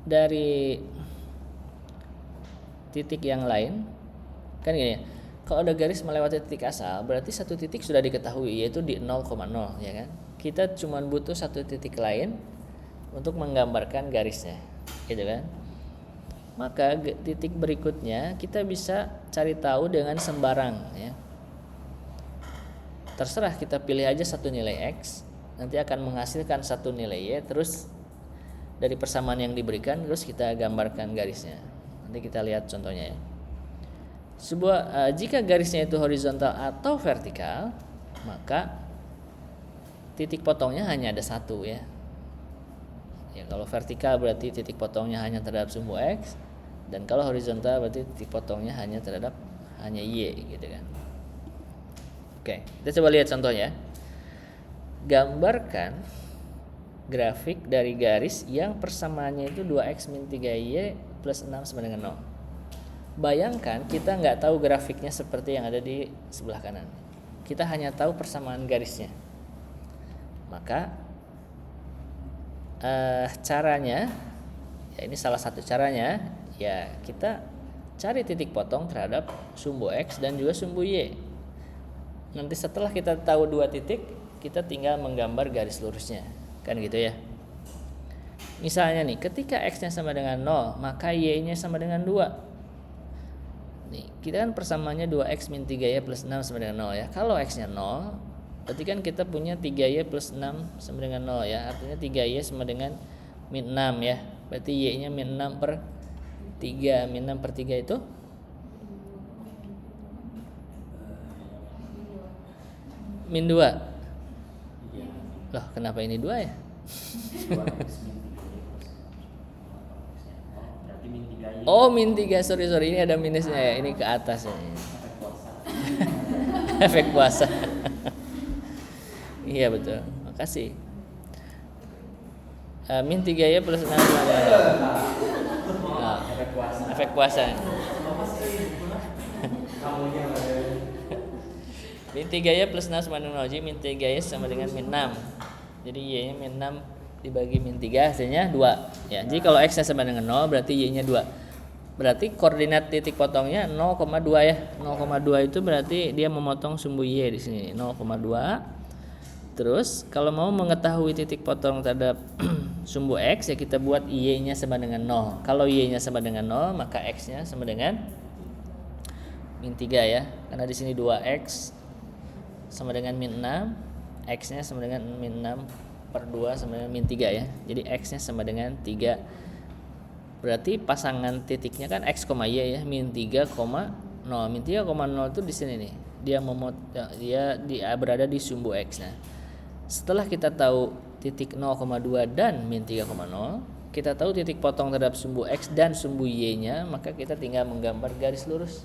dari titik yang lain kan gini ya. Kalau ada garis melewati titik asal, berarti satu titik sudah diketahui, yaitu di 0,0, ya kan? Kita cuma butuh satu titik lain untuk menggambarkan garisnya, gitu kan? Maka titik berikutnya kita bisa cari tahu dengan sembarang, ya. Terserah, kita pilih aja satu nilai X, nanti akan menghasilkan satu nilai Y, terus dari persamaan yang diberikan terus kita gambarkan garisnya. Nanti kita lihat contohnya ya. Jika garisnya itu horizontal atau vertikal, maka titik potongnya hanya ada satu ya. Ya, kalau vertikal berarti titik potongnya hanya terhadap sumbu X, dan kalau horizontal berarti titik potongnya hanya terhadap Y gitu kan. Oke, kita coba lihat contohnya. Gambarkan grafik dari garis yang persamaannya itu 2x min 3y plus 6 sama dengan 0. Bayangkan kita nggak tahu grafiknya seperti yang ada di sebelah kanan. Kita hanya tahu persamaan garisnya. Maka caranya, ya ini salah satu caranya, ya kita cari titik potong terhadap sumbu X dan juga sumbu Y. Nanti setelah kita tahu dua titik, kita tinggal menggambar garis lurusnya, kan gitu ya. Misalnya nih, ketika X-nya sama dengan 0, maka Y-nya sama dengan 2. Nih, kita kan persamaannya 2x min 3y plus 6 sama dengan 0 ya. Kalau X-nya 0, berarti kan kita punya 3y plus 6 sama dengan 0 ya. Artinya 3y sama dengan min 6 ya. Berarti Y-nya min 6 per 3. Min 6 per 3 itu min 2. Loh, kenapa ini 2 ya? 2x min 3y plus 6 x-nya 0 berarti min 3y. Oh, min 3, sorry ini ada minusnya ya, ini ke atas ya. Efek puasa. Efek puasa. Iya betul, makasih. Min 3y plus 6 Efek puasa. efek puasa. Min 3y plus 6 sama dengan 0, jadi min 3y sama dengan min 6. Jadi y nya min 6 dibagi min 3 hasilnya 2 ya. Jadi kalau x nya sama dengan 0 berarti y nya 2. Berarti koordinat titik potongnya 0,2 ya. 0,2 itu berarti dia memotong sumbu y di sini 0,2. Terus kalau mau mengetahui titik potong terhadap sumbu x ya kita buat y nya sama dengan 0. Kalau y nya sama dengan 0 maka x nya sama dengan min 3 ya. Karena di sini 2x sama dengan min 6, x nya sama dengan min 6 per 2 sama dengan min 3 ya. Jadi x nya sama dengan 3. Berarti pasangan titiknya kan x, y ya, min 3, min 3,0 itu di sini nih. Dia berada di sumbu x. Nah, setelah kita tahu titik 0,2 dan min 3,0, kita tahu titik potong terhadap sumbu x dan sumbu y-nya, maka kita tinggal menggambar garis lurus.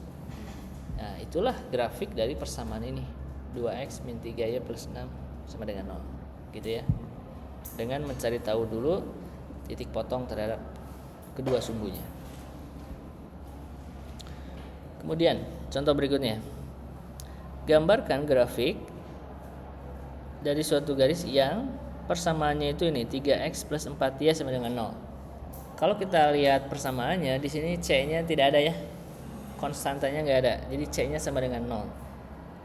Nah, itulah grafik dari persamaan ini. 2x min 3y plus 6 sama dengan 0. Gitu ya. Dengan mencari tahu dulu titik potong terhadap kedua sumbunya. Kemudian, contoh berikutnya. Gambarkan grafik dari suatu garis yang persamaannya itu ini 3x plus 4y sama dengan 0. Kalau kita lihat persamaannya di sini c-nya tidak ada ya. Konstantanya nggak ada. Jadi c-nya sama dengan 0.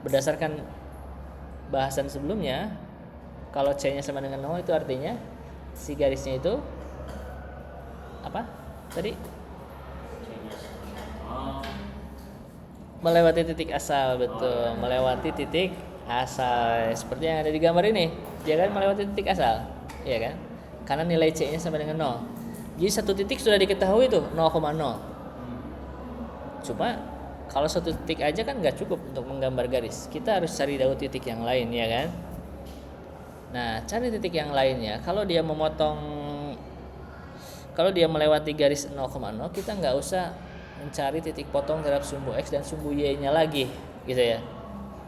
Berdasarkan bahasan sebelumnya, kalau c-nya sama dengan 0 itu artinya si garisnya itu apa? Tadi melewati titik asal, betul. Melewati titik asal seperti yang ada di gambar ini. Dia kan melewati titik asal, iya kan? Karena nilai c-nya sama dengan 0. Jadi satu titik sudah diketahui tuh 0,0. Cuma kalau satu titik aja kan nggak cukup untuk menggambar garis. Kita harus cari tahu titik yang lain, ya kan? Nah, cari titik yang lainnya. Kalau dia melewati garis 0,0, kita nggak usah mencari titik potong terhadap sumbu x dan sumbu y-nya lagi, gitu ya.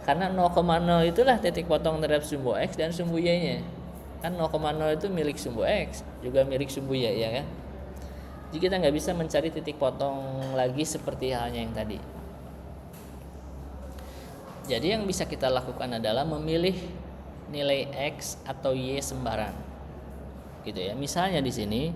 Karena 0,0 itulah titik potong terhadap sumbu x dan sumbu y-nya. Kan 0,0 itu milik sumbu x, juga milik sumbu y, ya kan? Jadi kita nggak bisa mencari titik potong lagi seperti halnya yang tadi. Jadi yang bisa kita lakukan adalah memilih nilai x atau y sembarang, gitu ya. Misalnya di sini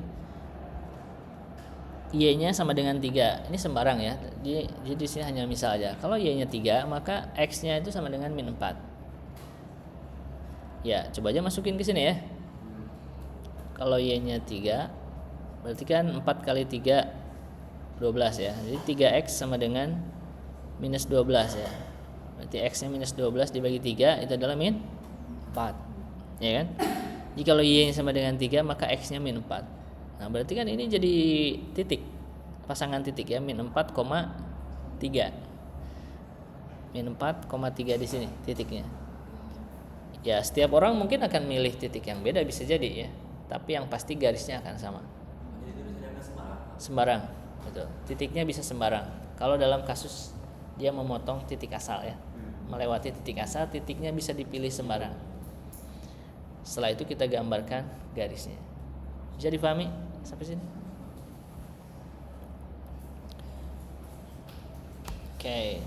y-nya sama dengan 3, ini sembarang ya. Jadi di sini hanya misal aja. Kalau y-nya 3, maka x-nya itu sama dengan min 4. Ya, coba aja masukin ke sini ya. Kalau y-nya 3, berarti kan 4 kali 3 12 ya. Jadi 3x sama dengan minus 12 ya. Berarti x-nya minus 12 dibagi 3 itu adalah min 4, ya kan? Jika kalau y-nya sama dengan 3, maka x-nya min 4. Nah, berarti kan ini jadi titik, pasangan titik ya, min 4,3. Min 4,3 di sini titiknya. Ya, setiap orang mungkin akan milih titik yang beda, bisa jadi ya. Tapi yang pasti garisnya akan sama. Sembarang, betul. Titiknya bisa sembarang. Kalau dalam kasus dia memotong titik asal ya, melewati titik asal, titiknya bisa dipilih sembarang. Setelah itu kita gambarkan garisnya. Bisa dipahami sampai sini? Oke.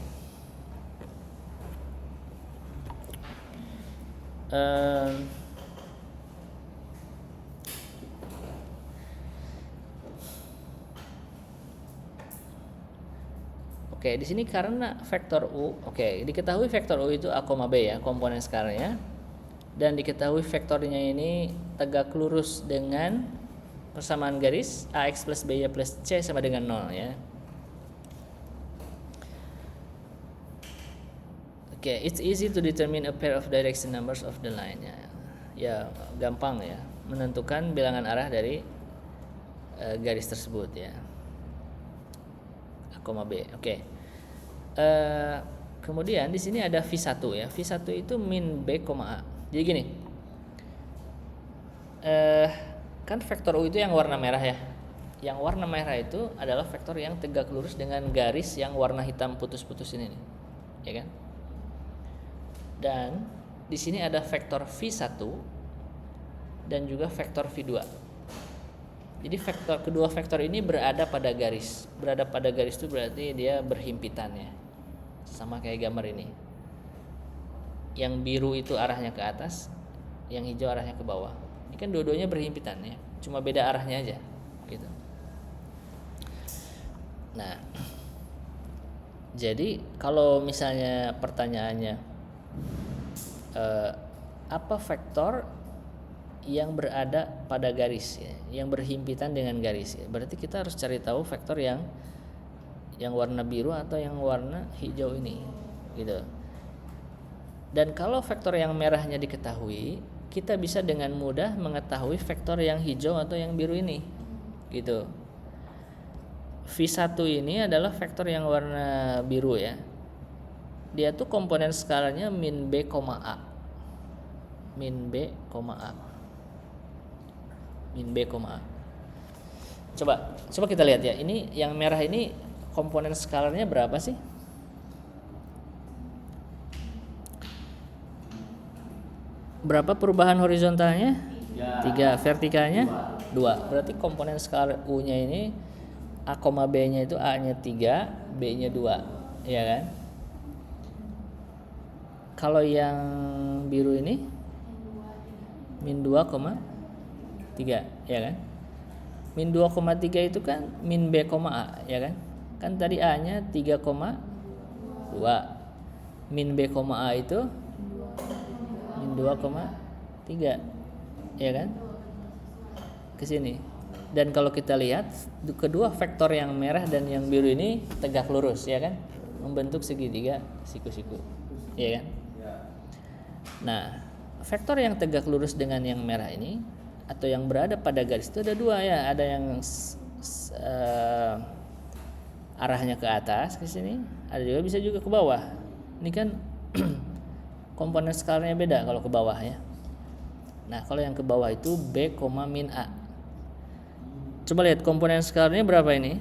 Oke, di sini karena vektor U, diketahui vektor U itu A, B ya, komponen skalanya. Dan diketahui vektornya ini tegak lurus dengan persamaan garis AX plus BY plus C sama dengan 0 ya. Oke, it's easy to determine a pair of direction numbers of the line ya. Ya, gampang ya menentukan bilangan arah dari garis tersebut ya. A, B. Oke. Kemudian di sini ada V1 ya. V1 itu min B, A. Jadi gini. kan vektor U itu yang warna merah ya. Yang warna merah itu adalah vektor yang tegak lurus dengan garis yang warna hitam putus-putus ini nih. Ya kan? Dan di sini ada vektor V1 dan juga vektor V2. Jadi kedua vektor ini berada pada garis. Berada pada garis itu berarti dia berhimpitan ya. Sama kayak gambar ini. Yang biru itu arahnya ke atas, yang hijau arahnya ke bawah. Ini kan dua-duanya berhimpitan ya. Cuma beda arahnya aja gitu. Nah, jadi kalau misalnya pertanyaannya apa vektor yang berada pada garis ya, yang berhimpitan dengan garis ya, berarti kita harus cari tahu vektor yang warna biru atau yang warna hijau ini gitu. Dan kalau vektor yang merahnya diketahui, kita bisa dengan mudah mengetahui vektor yang hijau atau yang biru ini gitu. V1 ini adalah vektor yang warna biru ya. Dia tuh komponen skalanya min B, A. Min B, A. Min B, A. Coba kita lihat ya. Ini yang merah ini komponen skalarnya berapa sih? Berapa perubahan horizontalnya? 3, vertikalnya 2. Berarti komponen skalar U-nya ini A, B-nya itu A-nya 3, B-nya 2, ya kan? Kalau yang biru ini min 2,3, ya kan? Min 2,3 itu kan min B, A, ya kan? Kan tadi A-nya 3,2. Min B, A itu min 2,3, ya kan? Ke sini. Dan kalau kita lihat kedua vektor yang merah dan yang biru ini tegak lurus ya kan, membentuk segitiga siku-siku, ya kan? Nah, vektor yang tegak lurus dengan yang merah ini atau yang berada pada garis itu ada dua ya, ada yang arahnya ke atas ke sini, ada juga bisa juga ke bawah. Ini kan komponen skalarnya beda kalau ke bawah ya. Nah, kalau yang ke bawah itu B, min A. Coba lihat komponen skalarnya berapa ini?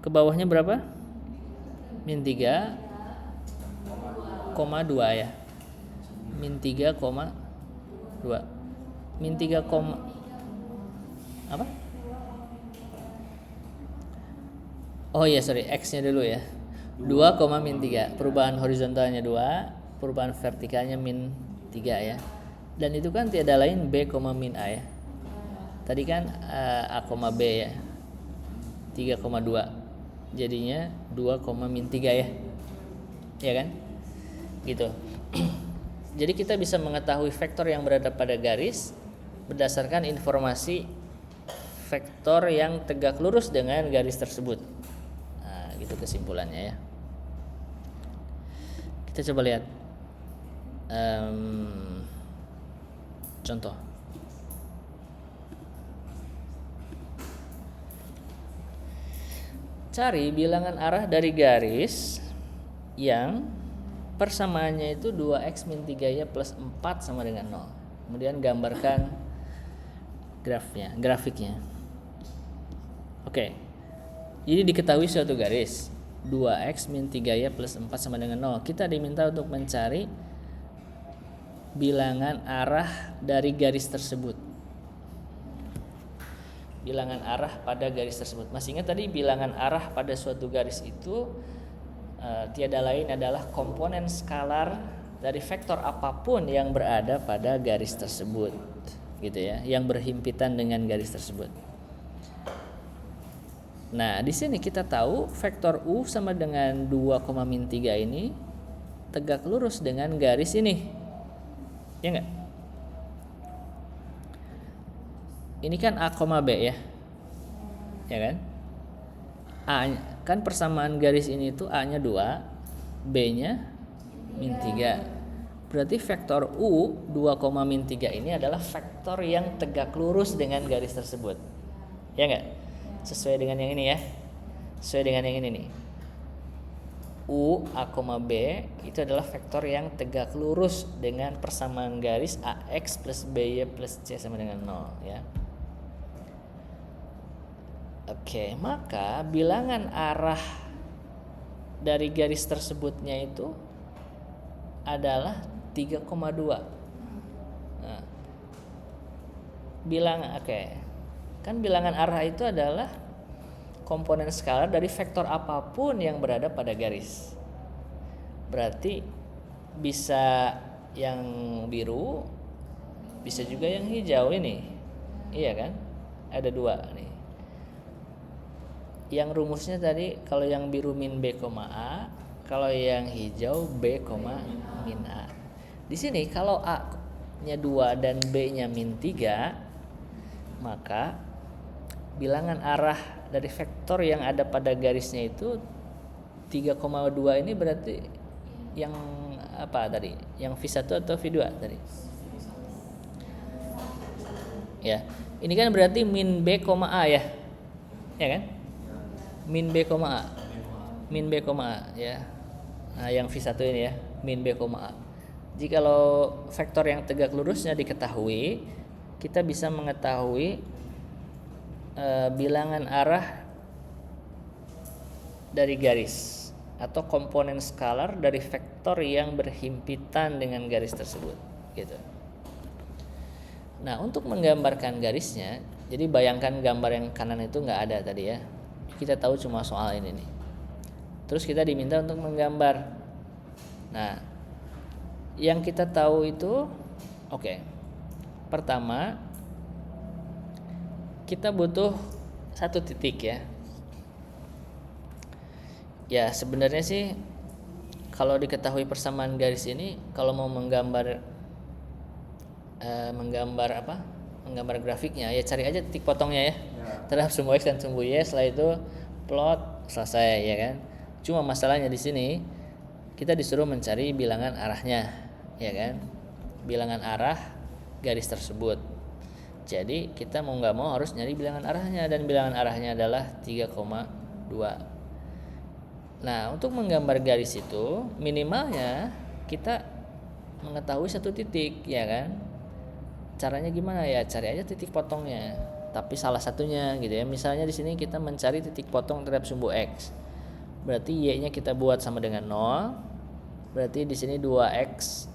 Ke bawahnya berapa? Min 3,2 ya. Min 3,2. Min 3, apa? Oh iya sorry, X-nya dulu ya. 2, min 3. Perubahan horizontalnya 2, perubahan vertikalnya min 3 ya. Dan itu kan tiada lain B, min A ya. Tadi kan A, B ya. 3,2. Jadinya 2, min 3 ya. Ya kan? Gitu. Jadi kita bisa mengetahui vektor yang berada pada garis berdasarkan informasi vektor yang tegak lurus dengan garis tersebut. Nah, gitu kesimpulannya ya. Kita coba lihat contoh. Cari bilangan arah dari garis yang persamaannya itu 2x min 3y plus 4 sama dengan 0. Kemudian gambarkan grafiknya. Oke. Jadi diketahui suatu garis 2x min 3y plus 4 sama dengan 0. Kita diminta untuk mencari bilangan arah dari garis tersebut. Bilangan arah pada garis tersebut. Masih ingat tadi bilangan arah pada suatu garis itu tiada lain adalah komponen skalar dari vektor apapun yang berada pada garis tersebut, gitu ya, yang berhimpitan dengan garis tersebut. Nah, di sini kita tahu vektor U sama dengan 2, min 3 ini tegak lurus dengan garis ini. Ya enggak? Ini kan A, B ya. Ya kan? A kan persamaan garis ini tuh A-nya 2, B-nya min 3. Berarti vektor U 2, min 3 ini adalah vektor yang tegak lurus dengan garis tersebut. Ya enggak? Sesuai dengan yang ini ya. Sesuai dengan yang ini nih. U A, B itu adalah vektor yang tegak lurus dengan persamaan garis AX plus BY plus C sama dengan 0 ya. Oke, maka bilangan arah dari garis tersebutnya itu adalah 3,2. Nah, kan bilangan arah itu adalah komponen skalar dari vektor apapun yang berada pada garis. Berarti bisa yang biru, bisa juga yang hijau ini. Iya kan? Ada dua nih. Yang rumusnya tadi kalau yang biru min B, A, kalau yang hijau B, min A. Di sini kalau A-nya 2 dan B-nya min 3, maka bilangan arah dari vektor yang ada pada garisnya itu 3,2 ini berarti yang apa tadi? Yang V1 atau V2 tadi? Ya. Ini kan berarti min B, A ya. Ya kan? Min B, A. Min B, A ya. Nah, yang V1 ini ya, min B, A. Jikalau vektor yang tegak lurusnya diketahui, kita bisa mengetahui bilangan arah dari garis atau komponen skalar dari vektor yang berhimpitan dengan garis tersebut gitu. Nah, untuk menggambarkan garisnya, jadi bayangkan gambar yang kanan itu nggak ada tadi ya. Kita tahu cuma soal ini nih. Terus kita diminta untuk menggambar. Nah, yang kita tahu itu pertama kita butuh satu titik ya. Ya, sebenarnya sih kalau diketahui persamaan garis ini, kalau mau menggambar grafiknya ya cari aja titik potongnya ya. Terhadap sumbu X dan sumbu Y, setelah itu plot, selesai ya kan. Cuma masalahnya di sini kita disuruh mencari bilangan arahnya ya kan. Bilangan arah garis tersebut. Jadi kita mau nggak mau harus nyari bilangan arahnya, dan bilangan arahnya adalah 3,2. Nah, untuk menggambar garis itu minimalnya kita mengetahui satu titik ya kan. Caranya gimana ya? Cari aja titik potongnya. Tapi salah satunya gitu ya. Misalnya di sini kita mencari titik potong terhadap sumbu X. Berarti Y-nya kita buat sama dengan 0. Berarti di sini 2X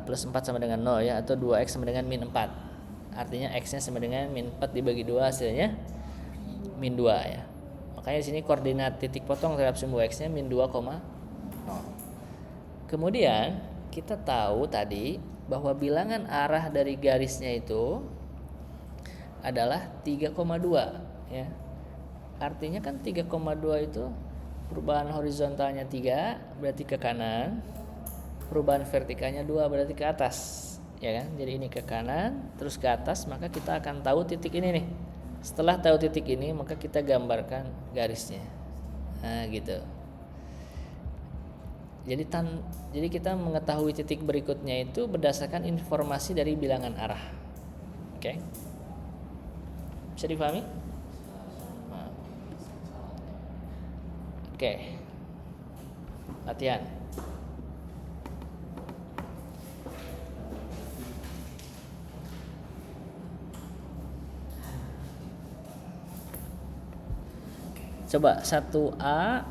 plus 4 sama dengan 0 ya, atau 2X sama dengan min 4. Artinya X-nya sama dengan min 4 dibagi 2, hasilnya min 2 ya. Makanya di sini koordinat titik potong terhadap sumbu X-nya min 2,0. Kemudian kita tahu tadi bahwa bilangan arah dari garisnya itu adalah 3,2 ya. Artinya kan 3,2 itu perubahan horizontalnya 3 berarti ke kanan, perubahan vertikalnya 2 berarti ke atas ya kan. Jadi ini ke kanan terus ke atas, maka kita akan tahu titik ini nih. Setelah tahu titik ini, maka kita gambarkan garisnya. Nah, gitu. Jadi kita mengetahui titik berikutnya itu berdasarkan informasi dari bilangan arah. Oke. Bisa dipahami? Nah. Oke. Latihan. Coba 1A,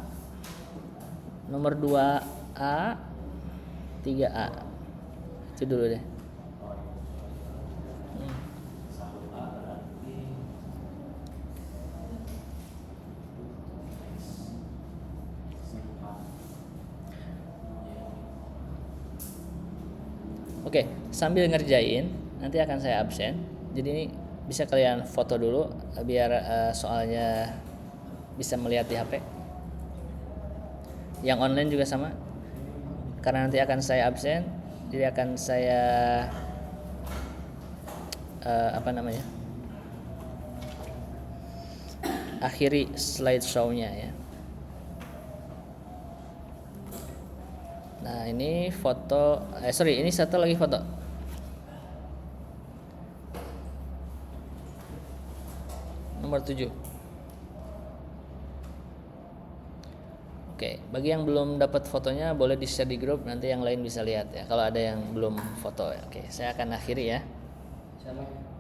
nomor 2A, 3A. Itu dulu deh. Oke, sambil ngerjain nanti akan saya absen. Jadi ini bisa kalian foto dulu biar soalnya bisa melihat di HP. Yang online juga sama. Karena nanti akan saya absen, jadi akan saya akhiri slideshow-nya ya. Nah, ini foto ini satu lagi foto. Nomor 7. Oke, bagi yang belum dapat fotonya boleh di-share di grup, nanti yang lain bisa lihat ya. Kalau ada yang belum foto ya. Oke, saya akan akhiri ya. Siapa?